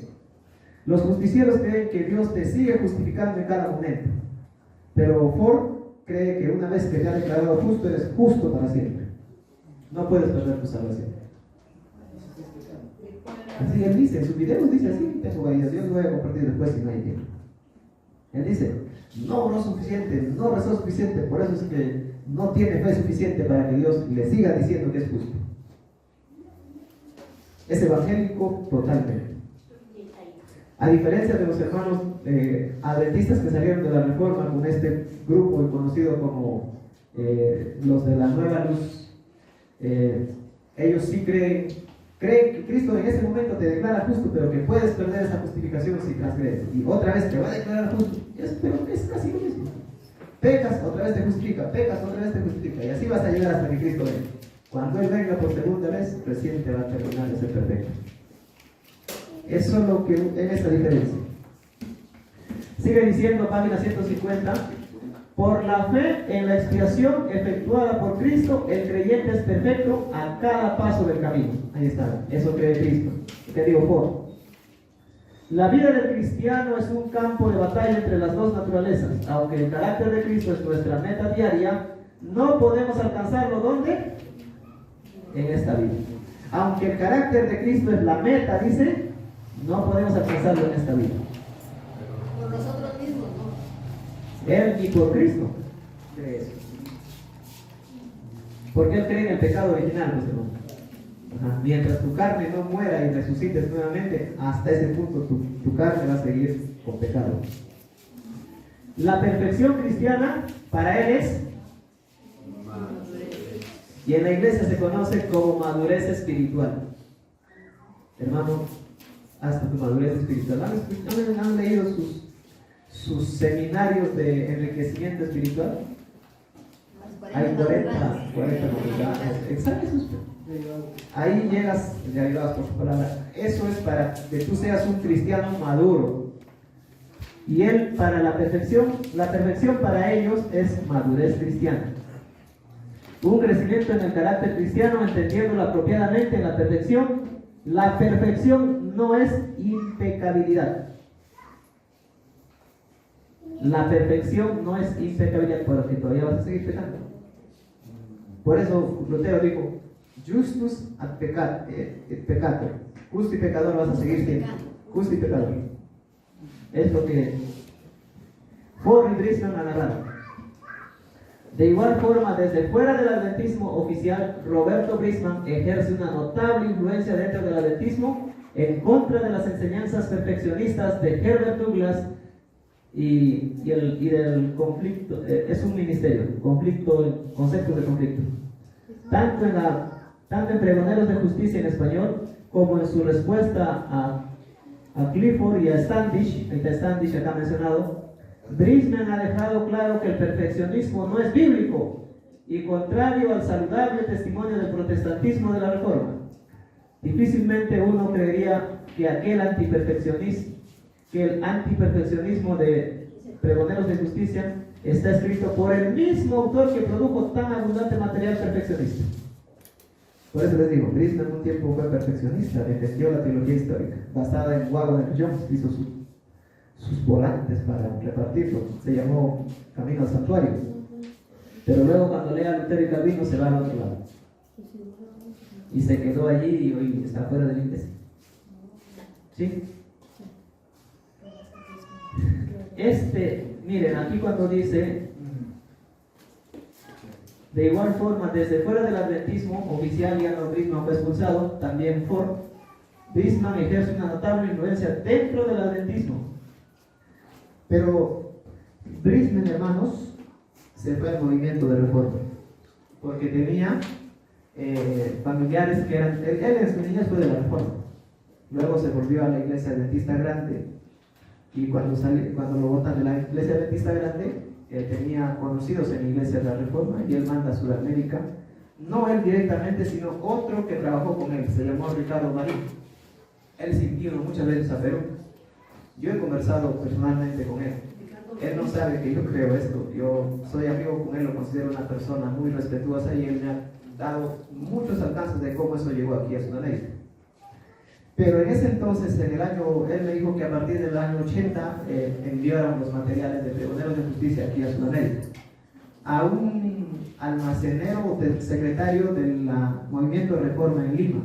Los justicieros creen que Dios te sigue justificando en cada momento, pero Ford cree que una vez que te ha declarado justo, eres justo para siempre. No puedes perder tu salvación. Así él dice, en sus videos dice así, tengo varios, yo los voy a compartir después si no hay tiempo. Él dice, no es suficiente, no rezó suficiente, por eso es que no tiene fe suficiente para que Dios le siga diciendo que es justo. Es evangélico totalmente. A diferencia de los hermanos adventistas que salieron de la Reforma con este grupo conocido como los de la Nueva Luz, ellos sí creen que Cristo en ese momento te declara justo, pero que puedes perder esa justificación si transgredes. Y otra vez te va a declarar justo, pero es casi lo mismo. Pecas, otra vez te justifica, pecas, otra vez te justifica, y así vas a llegar hasta que Cristo venga. Cuando Él venga por segunda vez, recién te va a terminar de ser perfecto. Eso es lo que es esa diferencia. Sigue diciendo, página 150, por la fe en la expiación efectuada por Cristo, el creyente es perfecto a cada paso del camino. Ahí está, eso cree Cristo. ¿Qué digo por? La vida del cristiano es un campo de batalla entre las dos naturalezas. Aunque el carácter de Cristo es nuestra meta diaria, no podemos alcanzarlo ¿dónde? En esta vida. Aunque el carácter de Cristo es la meta, dice, no podemos alcanzarlo en esta vida. Por nosotros mismos, ¿no? Él ni por Cristo cree eso. Porque Él cree en el pecado original, pues, hermano. Mientras tu carne no muera y resucites nuevamente, hasta ese punto tu carne va a seguir con pecado. La perfección cristiana para Él es, y en la iglesia se conoce como madurez espiritual. Hermano, hasta tu madurez espiritual. ¿Han leído sus seminarios de enriquecimiento espiritual? Hay 40 publicados. Exacto, ahí llegas, ya ayudas por su palabra. Eso es para que tú seas un cristiano maduro. Y Él para la perfección para ellos es madurez cristiana. Un crecimiento en el carácter cristiano, entendiéndolo apropiadamente en la perfección. La perfección no es impecabilidad. La perfección no es impecabilidad, porque todavía vas a seguir pecando. Por eso Lutero dijo, justus ad peccator, justo y pecador vas a seguir siendo. Justo y pecador. Es lo que Ford y Brisman han narrado. De igual forma, desde fuera del adventismo oficial, Roberto Brisman ejerce una notable influencia dentro del adventismo en contra de las enseñanzas perfeccionistas de Herbert Douglas y del conflicto. Es un ministerio, conceptos de conflicto. Tanto en Pregoneros de Justicia en español, como en su respuesta a Clifford y a Standish, ahí está Standish acá mencionado, Brisman ha dejado claro que el perfeccionismo no es bíblico y contrario al saludable testimonio del protestantismo de la Reforma. Difícilmente uno creería que el antiperfeccionismo de Pregoneros de Justicia está escrito por el mismo autor que produjo tan abundante material perfeccionista. Por eso les digo, Brisman en un tiempo fue perfeccionista, defendió la teología histórica, basada en Wagner Jones, hizo sus volantes para repartirlo, se llamó Camino al Santuario. Pero luego cuando lea Lutero y Calvino se va al otro lado. Y se quedó allí y hoy está fuera de la iglesia. ¿Sí? Miren, aquí cuando dice, de igual forma, desde fuera del adventismo oficial, ya no Brisman fue expulsado, también Ford, Brisman ejerce una notable influencia dentro del adventismo. Pero Brisman, hermanos, se fue al movimiento de reforma, porque tenía familiares que eran, él en su niñez fue de la reforma, luego se volvió a la iglesia adventista grande, y cuando lo botan de la iglesia adventista grande, tenía conocidos en la iglesia de la reforma, y él manda a Sudamérica, no él directamente, sino otro que trabajó con él, se llamó Ricardo Marín. Él sintió muchas veces a Perú. Yo he conversado personalmente con él. Él no sabe que yo creo esto. Yo soy amigo con él, lo considero una persona muy respetuosa y él me ha dado muchos alcances de cómo eso llegó aquí a Sudamérica. Pero en ese entonces, él me dijo que a partir del año 80 enviaron los materiales de Pregoneros de Justicia aquí a Sudamérica. A un almacenero secretario del Movimiento de Reforma en Lima.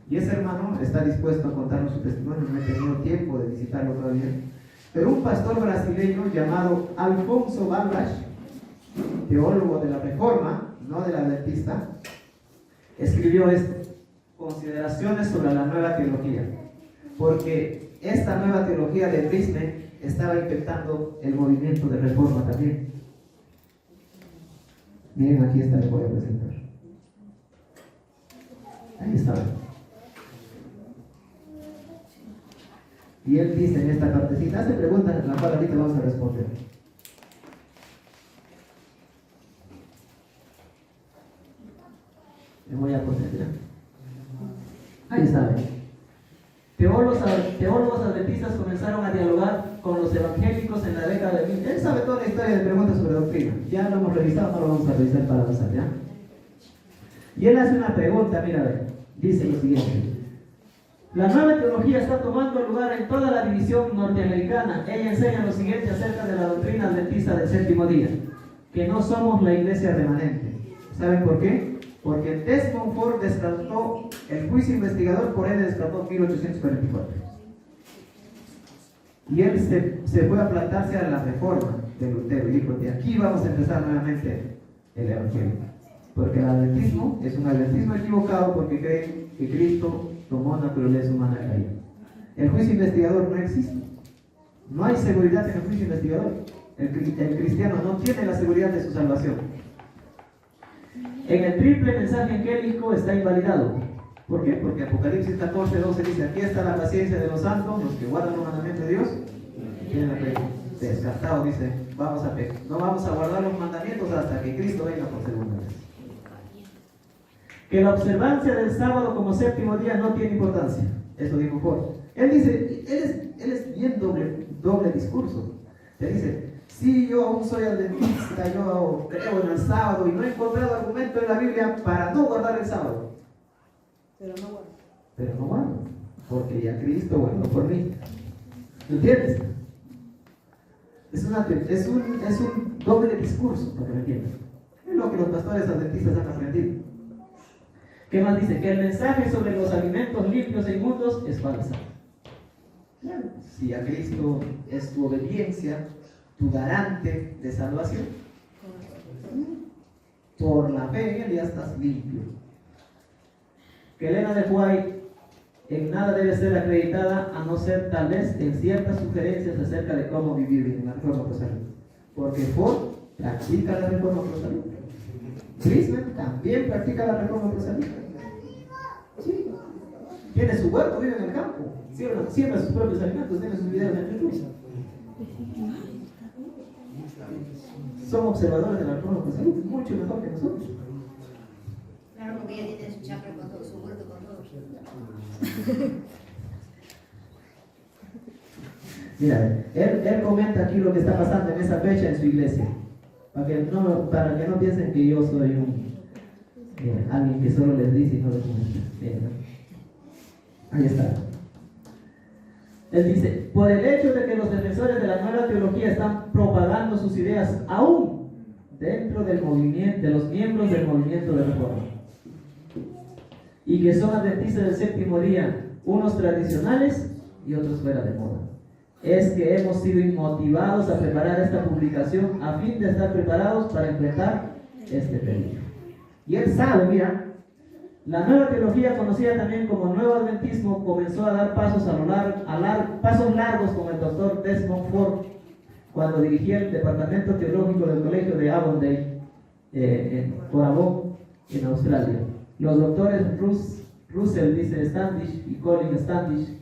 Y ese hermano está dispuesto a contarnos su testimonio. No he tenido tiempo de visitarlo todavía. Pero un pastor brasileño llamado Alfonso Balbach, teólogo de la Reforma, no de la Adventista, escribió esto: consideraciones sobre la nueva teología. Porque esta nueva teología de Brisbane estaba infectando el movimiento de Reforma también. Miren, aquí está, les voy a presentar. Ahí está. Y él dice en esta partecita, hace preguntas en la cual ahorita vamos a responder. Le voy a poner ya. Ahí está. Teólogos adventistas comenzaron a dialogar con los evangélicos en la década de 1000. Él sabe toda la historia de preguntas sobre doctrina. Ya lo hemos revisado, no lo vamos a revisar para avanzar, ¿ya? Y él hace una pregunta, mira, a ver, dice lo siguiente: la nueva teología está tomando lugar en toda la división norteamericana. Ella enseña lo siguiente acerca de la doctrina adventista del séptimo día: que no somos la iglesia remanente. ¿Saben por qué? Porque Desmond Ford descartó el juicio investigador, por él descartó 1844. Y él se fue a plantarse a la reforma de Lutero y dijo: de aquí vamos a empezar nuevamente el evangelio. Porque el adventismo es un adventismo equivocado, porque cree que Cristo tomó naturaleza humana caída. El juicio investigador no existe. No hay seguridad en el juicio investigador. El cristiano no tiene la seguridad de su salvación. En el triple mensaje angélico está invalidado. ¿Por qué? Porque Apocalipsis 14:12 dice: aquí está la paciencia de los santos, los que guardan los mandamientos de Dios. Tienen la fe. Descartado, dice: no vamos a guardar los mandamientos hasta que Cristo venga por segunda vez. Que la observancia del sábado como séptimo día no tiene importancia. Eso dijo Ford. Él dice, él es bien doble discurso. Te dice: sí, yo aún soy adventista, yo creo en el sábado y no he encontrado argumento en la Biblia para no guardar el sábado. Pero no guardo, porque ya Cristo guardó por mí. ¿Entiendes? Es un doble discurso, para que me entiendan. Es lo que los pastores adventistas han aprendido. ¿Qué más dice? Que el mensaje sobre los alimentos limpios e inmundos es falsa. Claro. Si a Cristo es tu obediencia, tu garante de salvación, por la fe en Él ya estás limpio. Que Elena de White en nada debe ser acreditada, a no ser tal vez en ciertas sugerencias acerca de cómo vivir bien en la reforma pro salud. Porque Ford practica la reforma pro salud. Brisbane también practica la reforma pro salud. Sí. Tiene su huerto, vive en el campo, siembra sus propios alimentos, tiene sus videos en YouTube. Son observadores de la reforma pro salud, mucho mejor que nosotros. Claro, porque ella tiene su chakra con todo, su huerto con todo. Mira, él comenta aquí lo que está pasando en esa fecha en su iglesia, para que no piensen que yo soy alguien que solo les dice y no les comenta. Ahí está. Él dice: por el hecho de que los defensores de la nueva teología están propagando sus ideas aún dentro del movimiento, de los miembros del movimiento de reforma, y que son adventistas del séptimo día, unos tradicionales y otros fuera de moda, es que hemos sido motivados a preparar esta publicación a fin de estar preparados para enfrentar este peligro. Y él sabe, mira, la nueva teología, conocida también como nuevo adventismo, comenzó a dar pasos pasos largos con el doctor Desmond Ford cuando dirigía el departamento teológico del colegio de Avondale, en Corabón, en Australia. Los doctores Russell, dice Standish, y Colin Standish,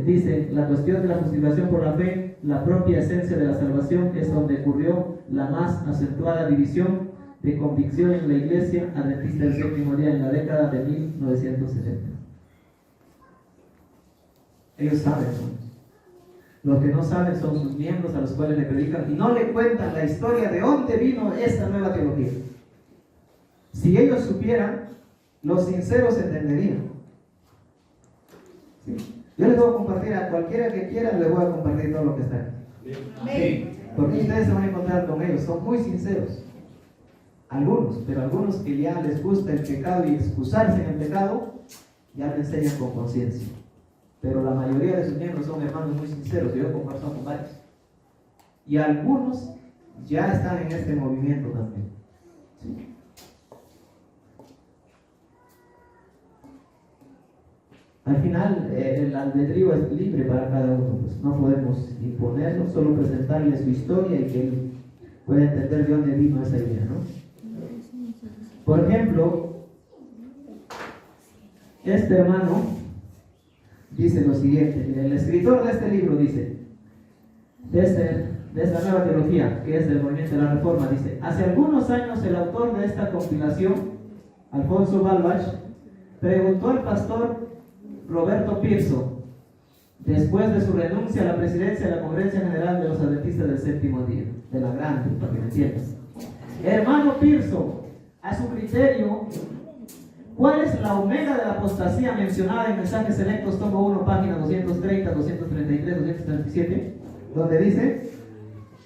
dicen: la cuestión de la justificación por la fe, la propia esencia de la salvación, es donde ocurrió la más acentuada división de convicción en la Iglesia Adventista del Séptimo Día en la década de 1970. Ellos saben, ¿no? Los que no saben son sus miembros a los cuales le predican y no le cuentan la historia de dónde vino esta nueva teología. Si ellos supieran, los sinceros entenderían. ¿Sí? Yo les voy a compartir a cualquiera que quiera, les voy a compartir todo lo que está aquí. Porque ustedes se van a encontrar con ellos, son muy sinceros. Algunos, pero algunos que ya les gusta el pecado y excusarse en el pecado, ya lo enseñan con conciencia. Pero la mayoría de sus miembros son hermanos muy sinceros, yo he conversado con varios. Y algunos ya están en este movimiento también. ¿Sí? Al final, el albedrío es libre para cada uno, pues no podemos imponerlo, solo presentarle su historia y que él pueda entender de dónde vino esa idea, ¿no? Por ejemplo, este hermano dice lo siguiente: el escritor de este libro dice, de esta nueva teología, que es del movimiento de la Reforma, dice: hace algunos años el autor de esta compilación, Alfonso Balbach, preguntó al pastor Roberto Pearson, después de su renuncia a la presidencia de la Conferencia General de los Adventistas del Séptimo Día, de la Grande, para que me entiendas: hermano Pearson, a su criterio, ¿cuál es la omega de la apostasía mencionada en Mensajes Selectos, tomo 1, página 230, 233, 237, donde dice: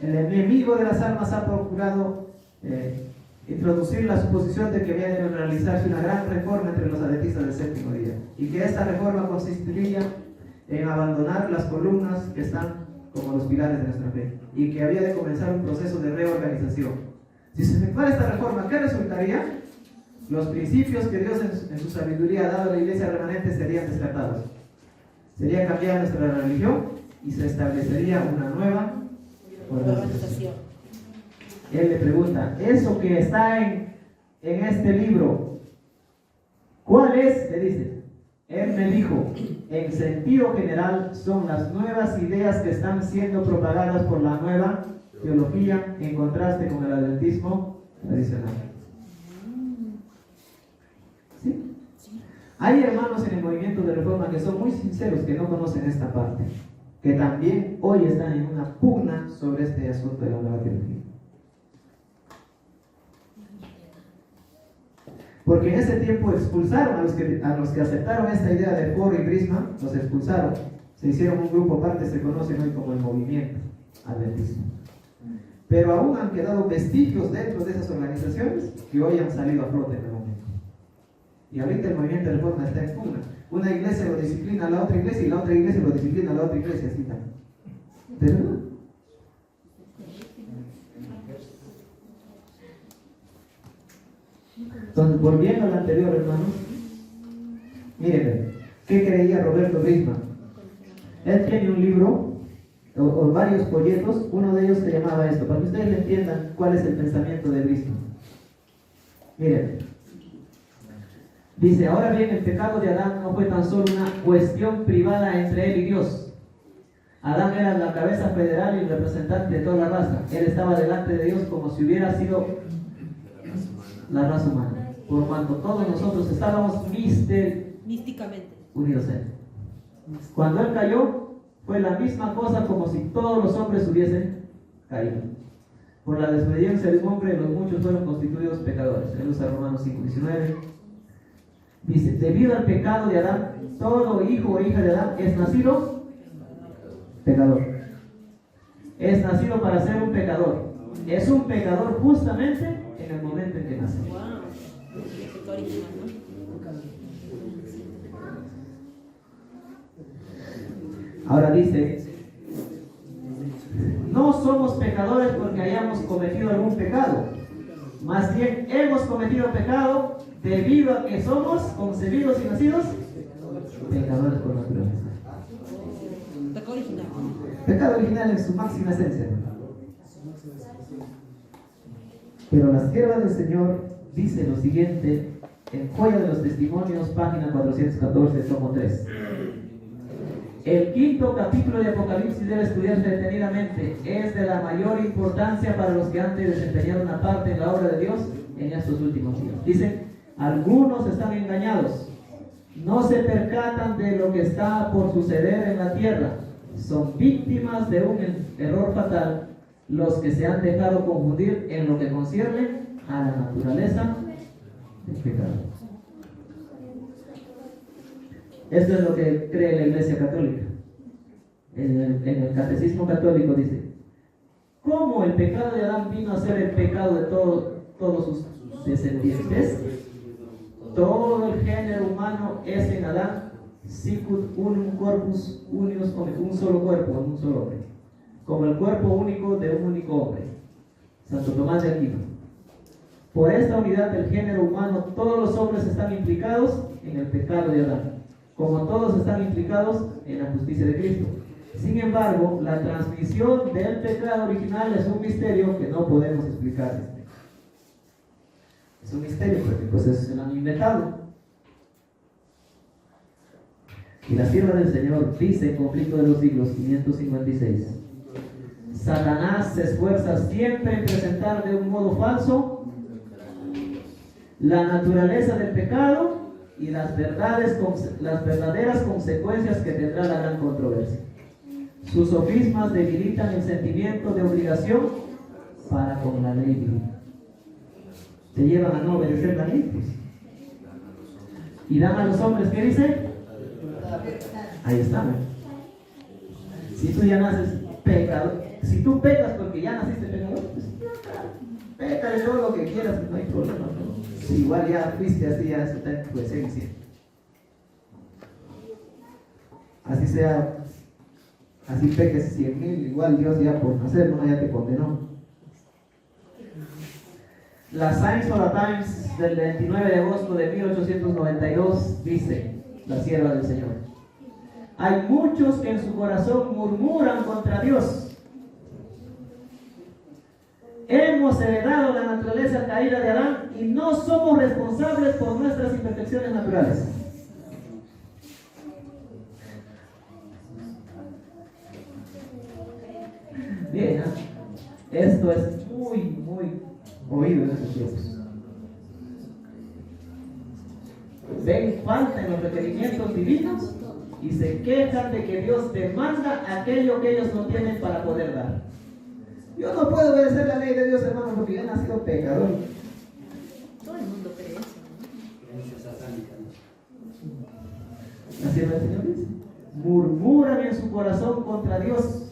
el enemigo de las almas ha procurado introducir la suposición de que había de realizarse una gran reforma entre los adventistas del Séptimo Día, y que esta reforma consistiría en abandonar las columnas que están como los pilares de nuestra fe, y que había de comenzar un proceso de reorganización. Si se efectuara esta reforma, ¿qué resultaría? Los principios que Dios en su sabiduría ha dado a la iglesia remanente serían descartados. Sería cambiada nuestra religión y se establecería una nueva organización. Él le pregunta: eso que está en este libro, ¿cuál es? Le dice. Él me dijo: en sentido general son las nuevas ideas que están siendo propagadas por la nueva teología en contraste con el adventismo tradicional. ¿Sí? Hay hermanos en el movimiento de Reforma que son muy sinceros, que no conocen esta parte, que también hoy están en una pugna sobre este asunto de la nueva teología. Porque en ese tiempo expulsaron a los que aceptaron esta idea de Foro y Brisman, los expulsaron. Se hicieron un grupo aparte, se conocen hoy como el movimiento adventista. Pero aún han quedado vestigios dentro de esas organizaciones que hoy han salido a flote en el momento. Y ahorita el movimiento de Reforma está en pugna. Una iglesia lo disciplina a la otra iglesia y la otra iglesia lo disciplina a la otra iglesia, así también. ¿De verdad? Entonces, volviendo al anterior, hermanos, miren, ¿qué creía Roberto Brisman? Él tiene un libro o varios folletos, uno de ellos se llamaba esto, para que ustedes entiendan cuál es el pensamiento de Brisman. Miren, dice: ahora bien, el pecado de Adán no fue tan solo una cuestión privada entre él y Dios. Adán era la cabeza federal y el representante de toda la raza. Él estaba delante de Dios como si hubiera sido la raza humana, por cuanto todos nosotros estábamos místicamente unidos a él. Cuando él cayó, fue la misma cosa como si todos los hombres hubiesen caído. Por la desobediencia de un hombre, los muchos fueron constituidos pecadores. Él usa Romanos 5:19. Dice: debido al pecado de Adán, todo hijo o hija de Adán es nacido pecador. Es nacido para ser un pecador. Es un pecador justamente en el momento en que nace. Ahora dice: no somos pecadores porque hayamos cometido algún pecado, más bien hemos cometido pecado debido a que somos concebidos y nacidos pecadores por naturaleza. Pecado original en su máxima esencia. Pero la sierva del Señor dice lo siguiente en Joya de los Testimonios, página 414, tomo 3. El quinto capítulo de Apocalipsis debe estudiarse detenidamente. Es de la mayor importancia para los que han de desempeñar una parte en la obra de Dios en estos últimos días. Dice, algunos están engañados, no se percatan de lo que está por suceder en la tierra. Son víctimas de un error fatal los que se han dejado confundir en lo que concierne a la naturaleza del pecado. Esto es lo que cree la Iglesia Católica. En el Catecismo Católico dice, ¿cómo el pecado de Adán vino a ser el pecado de todos sus descendientes? Todo el género humano es en Adán sicut unum corpus unius, un solo cuerpo, un solo hombre, como el cuerpo único de un único hombre. Santo Tomás de Aquino. Por esta unidad del género humano, todos los hombres están implicados en el pecado de Adán, como todos están implicados en la justicia de Cristo. Sin embargo, la transmisión del pecado original es un misterio que no podemos explicar. Es un misterio porque pues se lo han inventado. Y la sierva del Señor dice en Conflicto de los Siglos 556: Satanás se esfuerza siempre en presentar de un modo falso la naturaleza del pecado y las verdaderas consecuencias que tendrá la gran controversia. Sus sofismas debilitan el sentimiento de obligación para con la ley divina. Te llevan a no obedecer la ley, pues. Y dan a los hombres, ¿qué dice? Ahí está, ¿no? Si tú ya naces pecador, si tú pecas porque ya naciste pecador, pues peca de todo lo que quieras, no hay problema, ¿no? Si igual ya fuiste así, ya eso puede ser así. Así sea, así peques 100,000, igual Dios ya por nacer, no, ya te condenó. La Science for the Times del 29 de agosto de 1892 dice, la sierva del Señor: hay muchos que en su corazón murmuran contra Dios. Hemos heredado la naturaleza caída de Adán y no somos responsables por nuestras imperfecciones naturales. Bien, esto es muy oído en estos tiempos. Ven falta en los requerimientos divinos y se quejan de que Dios demanda aquello que ellos no tienen para poder dar. Yo no puedo obedecer la ley de Dios, hermano, porque yo he nacido pecador. Todo el mundo cree eso, ¿no? Así es el Señor dice: murmuran en su corazón contra Dios.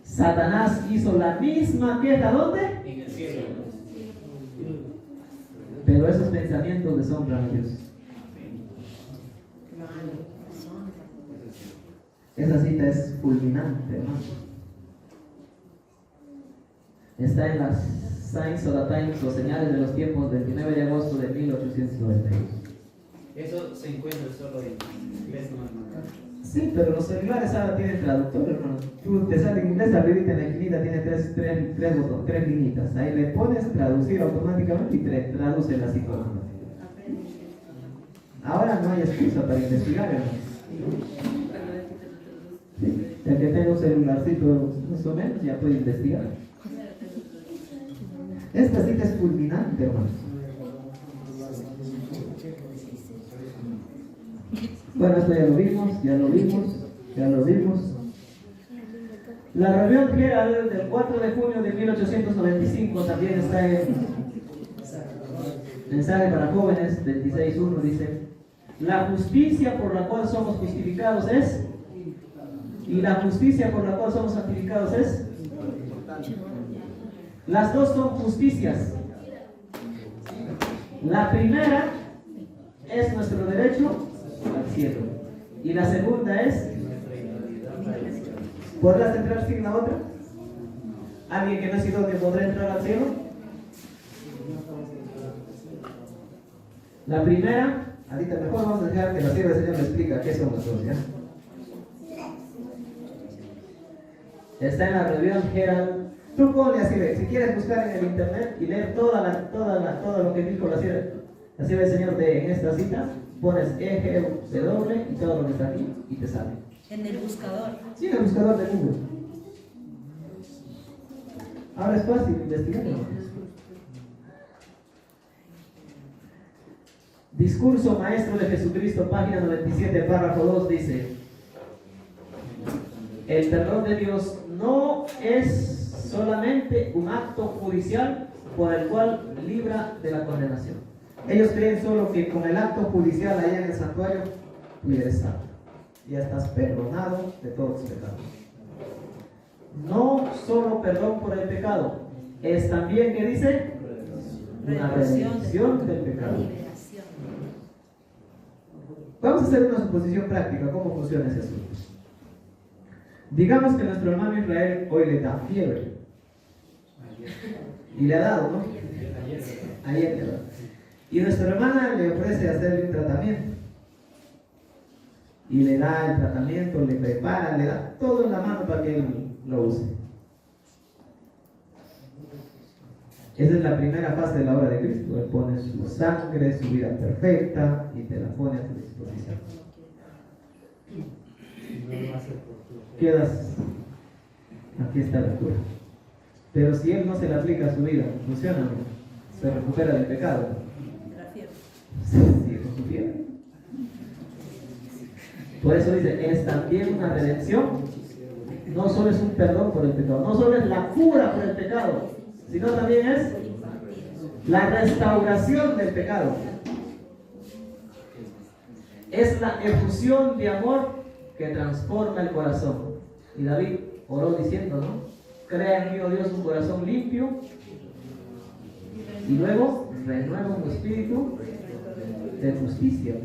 Satanás hizo la misma queja, ¿dónde? En el cielo. Pero esos pensamientos deshonran a Dios. Esa cita es fulminante, hermano. Está en las Signs of the Times o Señales de los Tiempos, 29 de agosto de 1892. Eso se encuentra solo en inglés, no en macano. Sí, pero los celulares ahora tienen traductor, hermano. Tú te sale en inglés, arribita en la esquinita tiene tres botones, tres linitas. Ahí le pones traducir automáticamente y te traduce la cita. Ahora no hay excusa para investigar, hermano. Sí, el que tenga un celularcito más o menos ya puede investigar. Esta cita es fulminante, hermano. Bueno, esto ya lo vimos. La reunión Herald del 4 de junio de 1895 también está en Mensaje para Jóvenes 26.1, dice: la justicia por la cual somos justificados es, y la justicia por la cual somos santificados es. Las dos son justicias. La primera es nuestro derecho al cielo, y la segunda es: ¿podrás entrar sin la otra? ¿Alguien que no ha sido que podrá entrar al cielo? La primera, ahorita mejor vamos a dejar que la sierva del Señor me explica qué son las dos, ¿ya? Está en la Reunión Herald Tú ponle así, si quieres buscar en el internet y leer todo lo que dijo la sierva del Señor en esta cita, pones EGW y todo lo que está aquí y te sale. En el buscador. Sí, en el buscador de Google. Ahora es fácil investigarlo. Discurso Maestro de Jesucristo, página 97, párrafo 2, dice: el perdón de Dios no es solamente un acto judicial por el cual libra de la condenación. Ellos creen solo que con el acto judicial allá en el santuario, tú ya eres santo, ya estás perdonado de todos tus pecados. No solo perdón por el pecado, es también, ¿qué dice? Una redención del pecado. Liberación. Vamos a hacer una suposición práctica. ¿Cómo funciona ese asunto? Digamos que nuestro hermano Israel hoy le da fiebre. Y le ha dado, ¿no? Ayer le ha dado. Y nuestra hermana le ofrece hacerle un tratamiento. Y le da el tratamiento, le prepara, le da todo en la mano para que él lo use. Esa es la primera fase de la obra de Cristo. Él pone su sangre, su vida perfecta y te la pone a tu disposición. Quedas, aquí está la cura. Pero si él no se le aplica a su vida, funciona, ¿no? Se recupera del pecado. Sí, con su fiebre. Por eso dice, es también una redención. No solo es un perdón por el pecado, no solo es la cura por el pecado, sino también es la restauración del pecado. Es la efusión de amor que transforma el corazón. Y David oró diciendo, ¿no? Crea en mí, oh Dios, un corazón limpio y luego renueva un espíritu de justicia.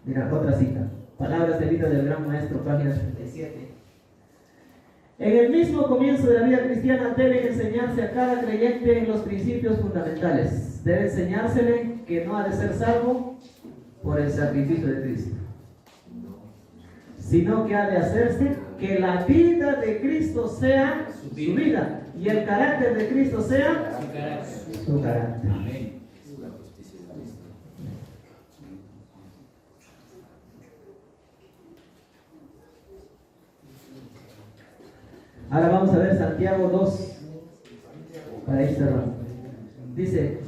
Mira, otra cita. Palabras de vida del gran maestro, página 37. En el mismo comienzo de la vida cristiana debe enseñarse a cada creyente en los principios fundamentales. Debe enseñársele que no ha de ser salvo por el sacrificio de Cristo, sino que ha de hacerse que la vida de Cristo sea su vida y el carácter de Cristo sea su carácter. Amén. La justicia de Cristo. Ahora vamos a ver Santiago 2 para ir cerrando. Dice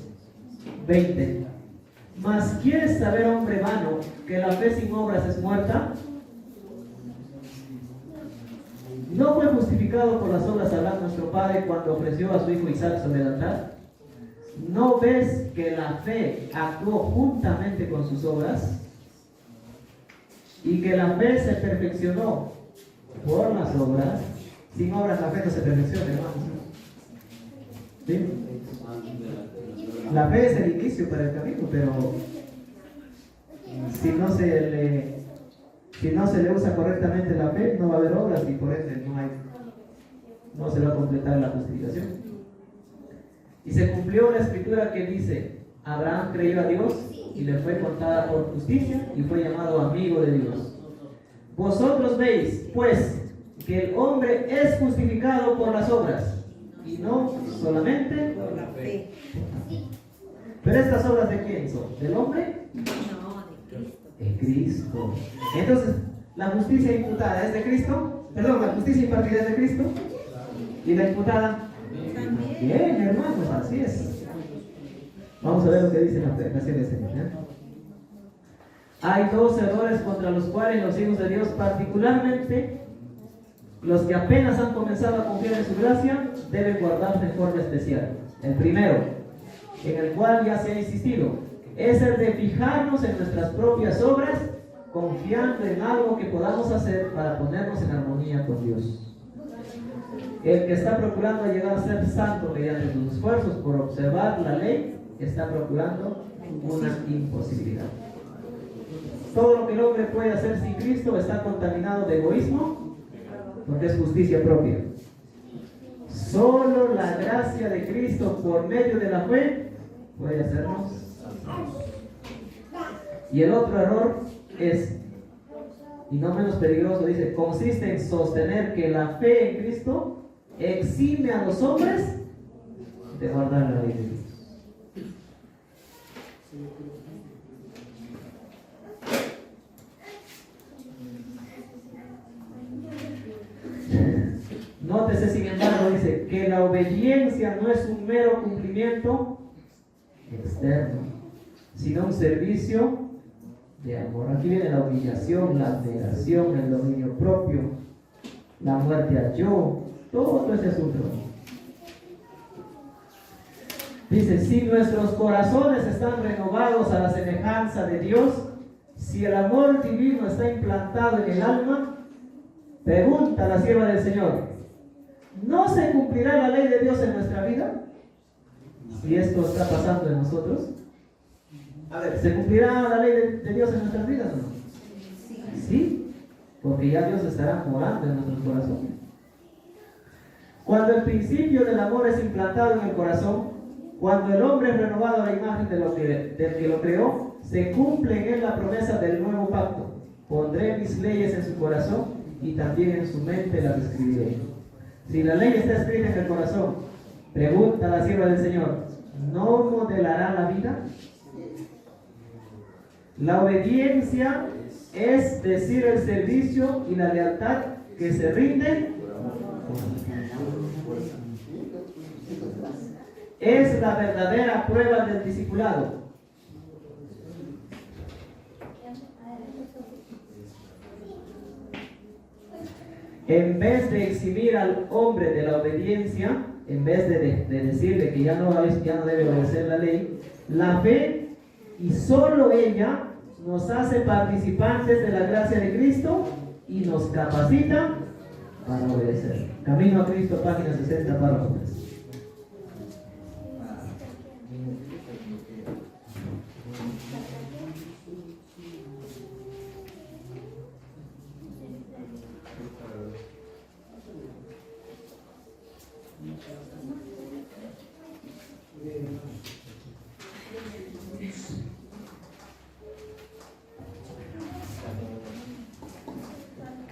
20: Mas ¿quieres saber, hombre vano, que la fe sin obras es muerta? ¿No fue justificado por las obras Abraham nuestro padre cuando ofreció a su hijo Isaac sobre el altar? ¿No ves que la fe actuó juntamente con sus obras? Y que la fe se perfeccionó por las obras. Sin obras la fe no se perfecciona, hermanos. ¿Sí? La fe es el inicio para el camino, pero si no se le usa correctamente la fe, no va a haber obras y por ende no se va a completar la justificación. Y se cumplió la escritura que dice: Abraham creyó a Dios y le fue contada por justicia y fue llamado amigo de Dios. Vosotros veis, pues, que el hombre es justificado por las obras y no solamente Por la fe. Pero estas obras, ¿de quién son? ¿Del hombre? No, de Cristo. De Cristo. Entonces, la justicia imputada es de Cristo. Perdón, la justicia impartida es de Cristo. ¿Y la imputada? También. Bien, hermanos, así es. Vamos a ver lo que dice la predicación del Señor. Hay dos errores contra los cuales los hijos de Dios, particularmente los que apenas han comenzado a confiar en su gracia, deben guardar de forma especial. El primero, en el cual ya se ha insistido, es el de fijarnos en nuestras propias obras, confiando en algo que podamos hacer para ponernos en armonía con Dios. El que está procurando llegar a ser santo mediante sus esfuerzos por observar la ley, está procurando una imposibilidad. Todo lo que el hombre puede hacer sin Cristo está contaminado de egoísmo, porque es justicia propia. Solo la gracia de Cristo por medio de la fe puede hacernos santos. Y el otro error es y no menos peligroso, dice, consiste en sostener que la fe en Cristo exime a los hombres de guardar la ley de Dios. Nótese, sin embargo, dice que la obediencia no es un mero cumplimiento externo, sino un servicio de amor. Aquí viene la humillación, la abnegación, el dominio propio, la muerte al yo, todo ese asunto. Dice, si nuestros corazones están renovados a la semejanza de Dios, si el amor divino está implantado en el alma, pregunta la sierva del Señor, ¿no se cumplirá la ley de Dios en nuestra vida? Si esto está pasando en nosotros. A ver, ¿se cumplirá la ley de Dios en nuestras vidas o no? Sí, porque ya Dios estará morando en nuestros corazones. Cuando el principio del amor es implantado en el corazón, cuando el hombre es renovado a la imagen del que lo creó, se cumple en él la promesa del nuevo pacto. Pondré mis leyes en su corazón y también en su mente las escribiré. Si la ley está escrita en el corazón, pregunta la sierva del Señor, ¿no modelará la vida? La obediencia es decir el servicio y la lealtad que se rinden. Es la verdadera prueba del discipulado. En vez de eximir al hombre de la obediencia, en vez de decirle que ya no debe obedecer la ley, la fe, y solo ella, nos hace participantes de la gracia de Cristo y nos capacita para obedecer. Camino a Cristo, página 60, párrafo 3.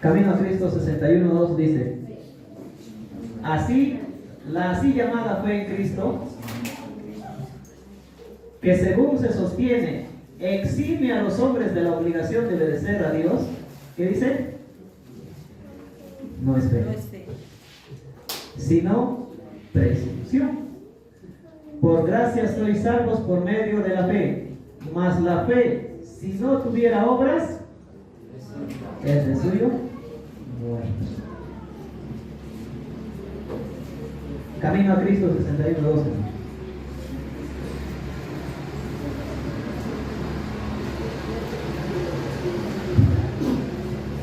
Camino a Cristo 61.2 dice, así, la así llamada fe en Cristo, que según se sostiene, exime a los hombres de la obligación de obedecer a Dios, ¿qué dice? No es fe, sino presunción. Por gracia sois salvos por medio de la fe, mas la fe, si no tuviera obras, es de suyo muerto. Camino a Cristo 61.12.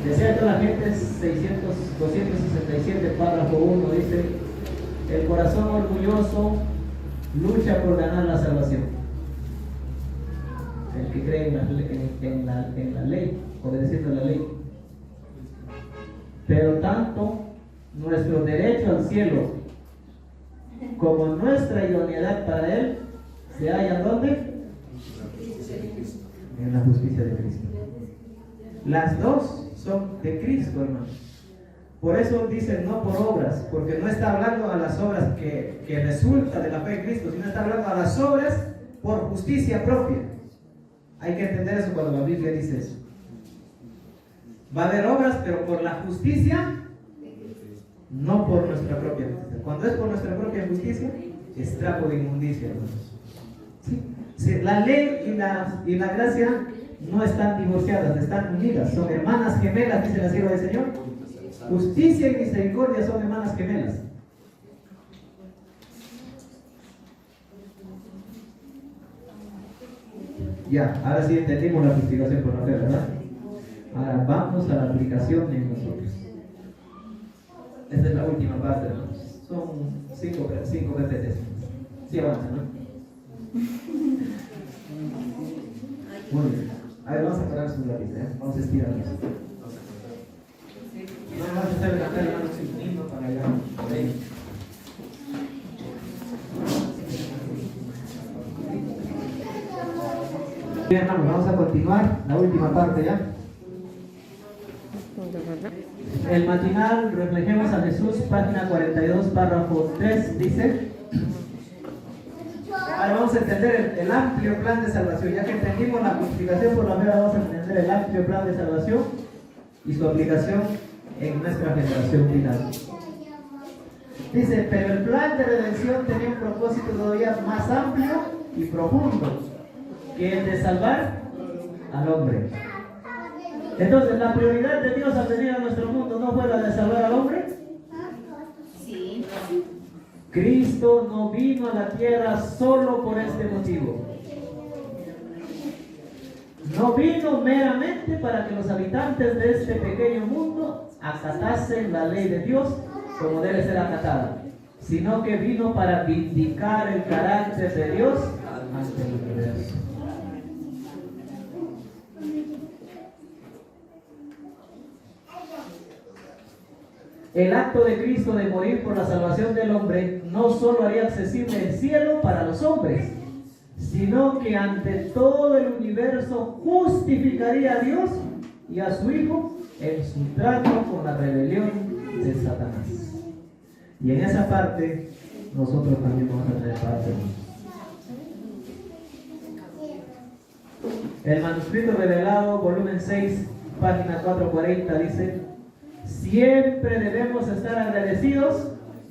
Desea toda la gente 267, párrafo 1, dice, el corazón orgulloso lucha por ganar la salvación. El que cree en la ley, obedeciendo la ley. Pero tanto nuestro derecho al cielo como nuestra idoneidad para él se halla ¿dónde? En la justicia de Cristo. Las dos son de Cristo, hermanos. Por eso dicen no por obras, porque no está hablando a las obras que resulta de la fe en Cristo, sino está hablando a las obras por justicia propia. Hay que entender eso cuando la Biblia dice eso. Va a haber obras, pero por la justicia, no por nuestra propia justicia. Cuando es por nuestra propia justicia, es trapo de inmundicia, hermanos. ¿Sí? Sí, la ley y la gracia no están divorciadas, están unidas, son hermanas gemelas, dice la sierva del Señor. Justicia y misericordia son hermanas gemelas. Ya, ahora sí entendimos la justificación por la fe, ¿verdad? Ahora vamos a la aplicación en nosotros. Esta es la última parte, hermanos. Son 5 PPTs. Sí avanza, ¿no? Muy bien. A ver, vamos a parar su lápiz, ¿eh? Vamos a estirarnos. No vamos a estar levantar las manos sin himno para allá. Bien, hermanos, vamos a continuar la última parte ya. el matinal Reflejemos a Jesús, página 42, párrafo 3, dice: ahora vamos a entender el amplio plan de salvación. Ya que entendimos la justificación por la fe, vamos a entender el amplio plan de salvación y su aplicación en nuestra generación final. Dice: pero el plan de redención tenía un propósito todavía más amplio y profundo que el de salvar al hombre. Entonces, la prioridad de Dios al venir a nuestro mundo no fue la de salvar al hombre. Sí. Cristo no vino a la tierra solo por este motivo. No vino meramente para que los habitantes de este pequeño mundo acatasen la ley de Dios como debe ser acatada, sino que vino para vindicar el carácter de Dios ante el universo. El acto de Cristo de morir por la salvación del hombre no solo haría accesible el cielo para los hombres, sino que ante todo el universo justificaría a Dios y a su Hijo en su trato con la rebelión de Satanás. Y en esa parte nosotros también vamos a tener parte. El manuscrito revelado, volumen 6, página 440, dice: siempre debemos estar agradecidos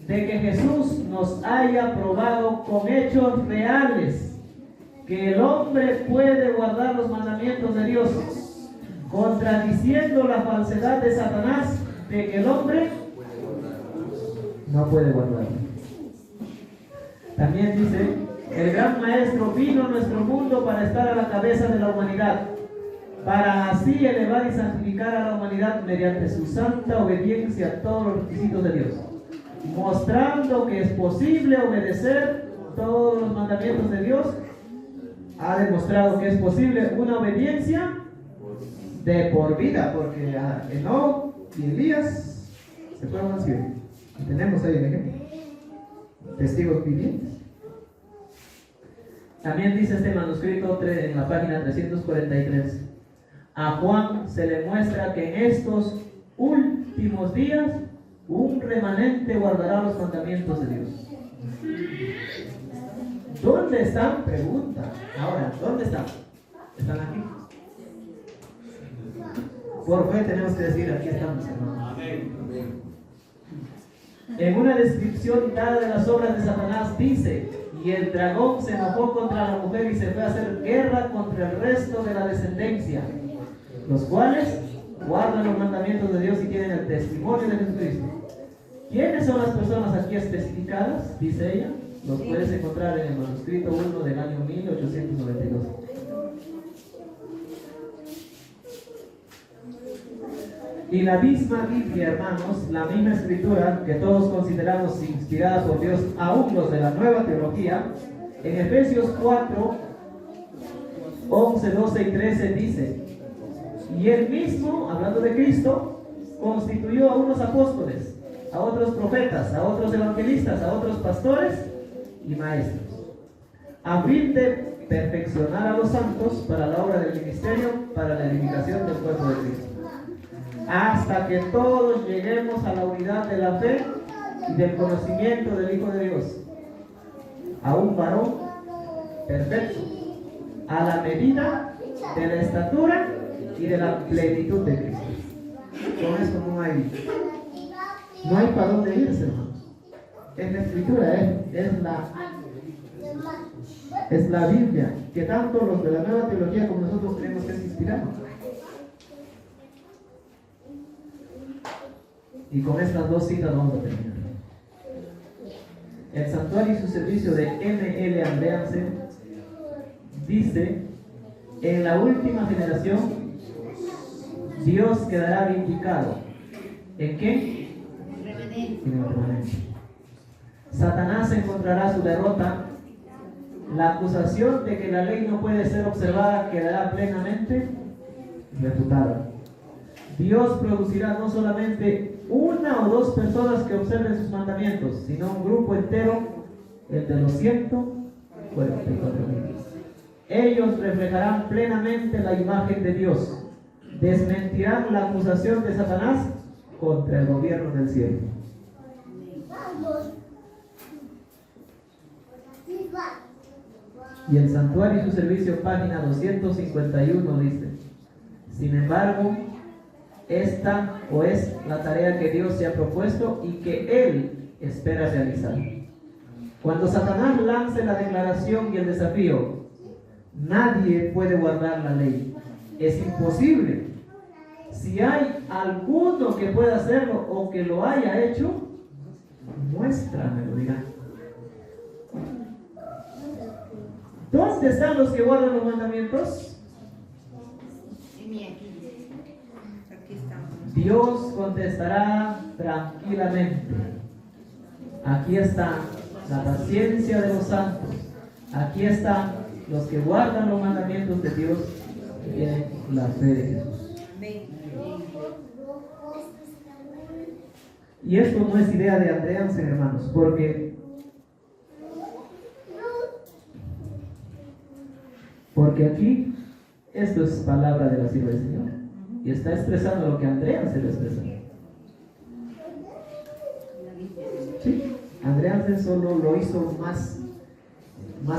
de que Jesús nos haya probado con hechos reales que el hombre puede guardar los mandamientos de Dios, contradiciendo la falsedad de Satanás de que el hombre no puede guardar. También dice: el gran maestro vino a nuestro mundo para estar a la cabeza de la humanidad, para así elevar y santificar a la humanidad mediante su santa obediencia a todos los requisitos de Dios, mostrando que es posible obedecer todos los mandamientos de Dios. Ha demostrado que es posible una obediencia de por vida, porque a Enoc y Elías se fueron al cielo. Y tenemos ahí el ejemplo, testigos vivientes. También dice este manuscrito en la página 343: a Juan se le muestra que en estos últimos días un remanente guardará los mandamientos de Dios. ¿Dónde están? Pregunta. Ahora, ¿dónde están? ¿Están aquí? Por fe tenemos que decir: aquí estamos, hermanos. En una descripción dada de las obras de Satanás dice: y el dragón se enojó contra la mujer y se fue a hacer guerra contra el resto de la descendencia, los cuales guardan los mandamientos de Dios y tienen el testimonio de Jesucristo. ¿Quiénes son las personas aquí especificadas? Dice ella. Los puedes encontrar en el manuscrito 1 del año 1892. Y la misma Biblia, hermanos, la misma escritura que todos consideramos inspirada por Dios, aún los de la nueva teología, en Efesios 4, 11, 12 y 13 dice: y él mismo, hablando de Cristo, constituyó a unos apóstoles, a otros profetas, a otros evangelistas, a otros pastores y maestros, a fin de perfeccionar a los santos para la obra del ministerio, para la edificación del cuerpo de Cristo, hasta que todos lleguemos a la unidad de la fe y del conocimiento del Hijo de Dios, a un varón perfecto, a la medida de la estatura y de la plenitud de Cristo. Con esto no hay para dónde irse, hermanos. Es la escritura, es la Biblia, que tanto los de la nueva teología como nosotros creemos que es inspirada. Y con estas dos citas vamos a terminar. El santuario y su servicio de M.L. Andreasen dice: en la última generación Dios quedará vindicado. ¿En qué? En el remanente. Satanás encontrará su derrota. La acusación de que la ley no puede ser observada quedará plenamente refutada. Dios producirá no solamente una o dos personas que observen sus mandamientos, sino un grupo entero, el de los 144,000. Ellos reflejarán plenamente la imagen de Dios, desmentirán la acusación de Satanás contra el gobierno del cielo. Y el santuario y su servicio, página 251, dice: sin embargo, esta es la tarea que Dios se ha propuesto y que Él espera realizar. Cuando Satanás lance la declaración y el desafío, nadie puede guardar la ley. Es imposible. Si hay alguno que pueda hacerlo o que lo haya hecho, muéstramelo, diga. ¿Dónde están los que guardan los mandamientos? Aquí estamos. Dios contestará tranquilamente. Aquí está la paciencia de los santos. Aquí están los que guardan los mandamientos de Dios y tienen la fe de Jesús. Amén. Y esto no es idea de André Hansen, hermanos, porque aquí esto es palabra de la sierva del Señor y está expresando lo que André Hansen expresa. Sí, André Hansen solo lo hizo más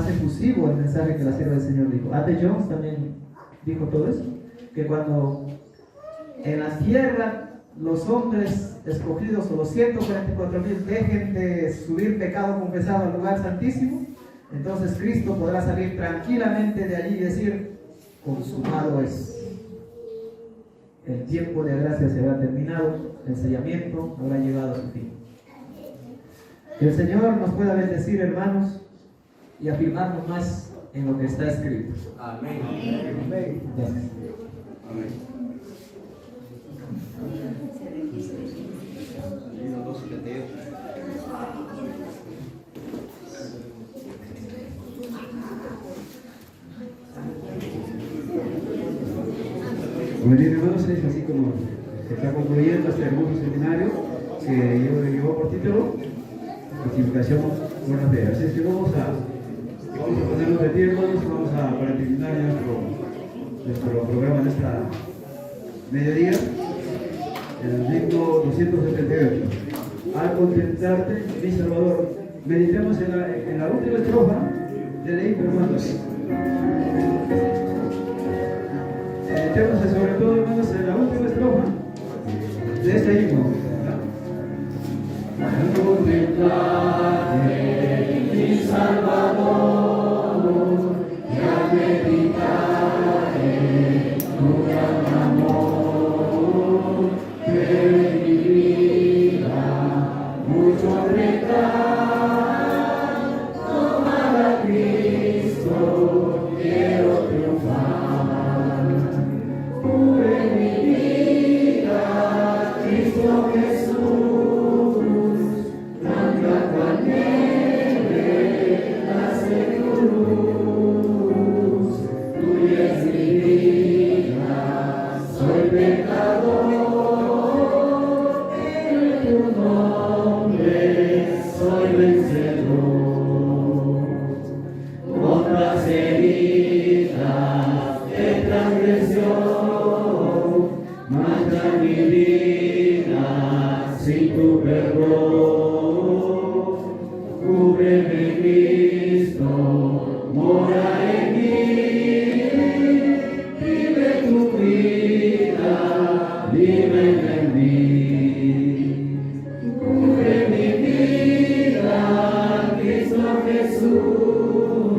efusivo el mensaje que la sierva del Señor dijo. A.T. Jones también dijo todo eso, que cuando en la tierra los hombres escogidos o los 144,000 dejen de subir pecado confesado al lugar santísimo, entonces Cristo podrá salir tranquilamente de allí y decir: consumado es. El tiempo de gracia se habrá terminado, el sellamiento habrá llegado a su fin. Que el Señor nos pueda bendecir, hermanos, y afirmarnos más en lo que está escrito. Amén. Gracias. Amén. Libro 278. Muy bien, hermanos, es así como se está concluyendo este hermoso seminario que llevó por título Justificación por la Fe. Así es que vamos a ponernos de pie, hermanos, para terminar nuestro programa de esta mediodía, el himno 278. Al contemplarte, mi Salvador. Meditemos en la última estrofa del himno, hermanos. Meditemos sobre todo, hermanos, en la última estrofa de este himno. Al contemplarte, mi Salvador, y al meditar en tu gran amor, que mi vida mucho retar, tomar a Cristo, quiero triunfar. Cubre mi vida, Cristo Jesús, blanca cual nieve, nace tu luz. Tuya es mi vida, soy pecador, en tu nombre soy vencedor. Otras heridas de transgresión manchan mi vida sin tu perdón. Cúbreme, Cristo, mora en mí, vive tu vida, vive en mí. Cubre mi vida, Cristo Jesús,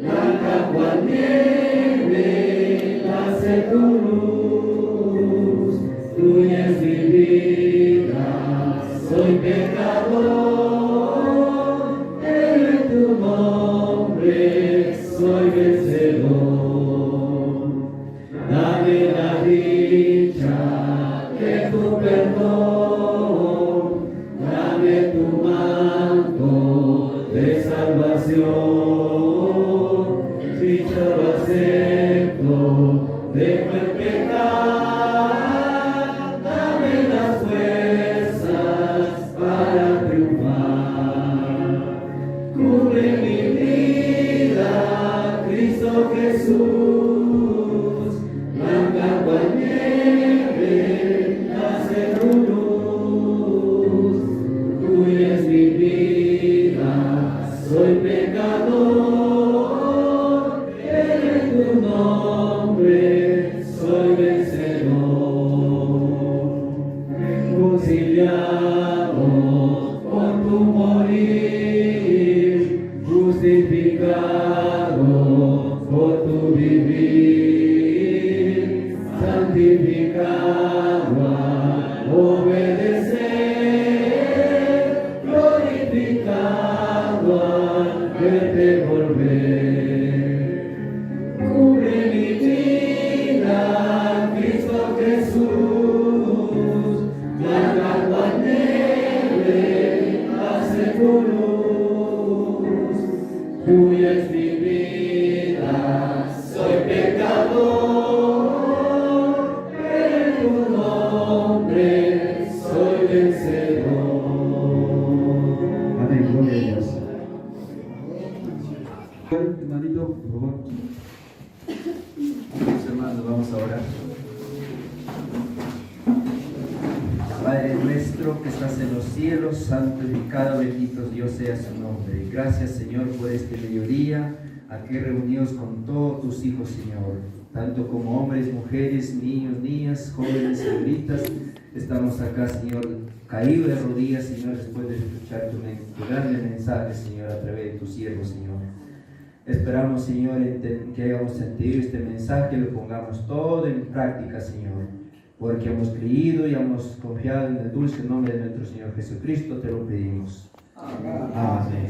blanca cual nieve, nace tu luz. Tuya es mi vida, soy pecador, en tu nombre soy vencedor. Dame la dicha de tu perdón, dame tu manto de salvación. Dicho lo acepto, dejo el pecar, dame las fuerzas para triunfar. Cubre mi vida, Cristo Jesús, blanca cual nieve, nace tu verte volver. Cubre mi vida, Cristo Jesús, blanca cual nieve, hace tu luz. Tuya es mi vida, soy pecador, pero en tu nombre soy vencedor. Amén, gloria a Dios. Hermanito, por favor. Mis hermanos, vamos a orar. Padre nuestro que estás en los cielos, santificado, bendito Dios sea su nombre. Gracias, Señor, por este mediodía, aquí reunidos con todos tus hijos, Señor, tanto como hombres, mujeres, niños, niñas, jóvenes, señoritas. Estamos acá, Señor, caídos de rodillas, Señor, después de escuchar tu grande mensaje, Señor, a través de tu siervo, Señor. Esperamos, Señor, que hayamos entendido este mensaje y lo pongamos todo en práctica, Señor, porque hemos creído y hemos confiado en el dulce nombre de nuestro Señor Jesucristo, te lo pedimos. Amén. Amén.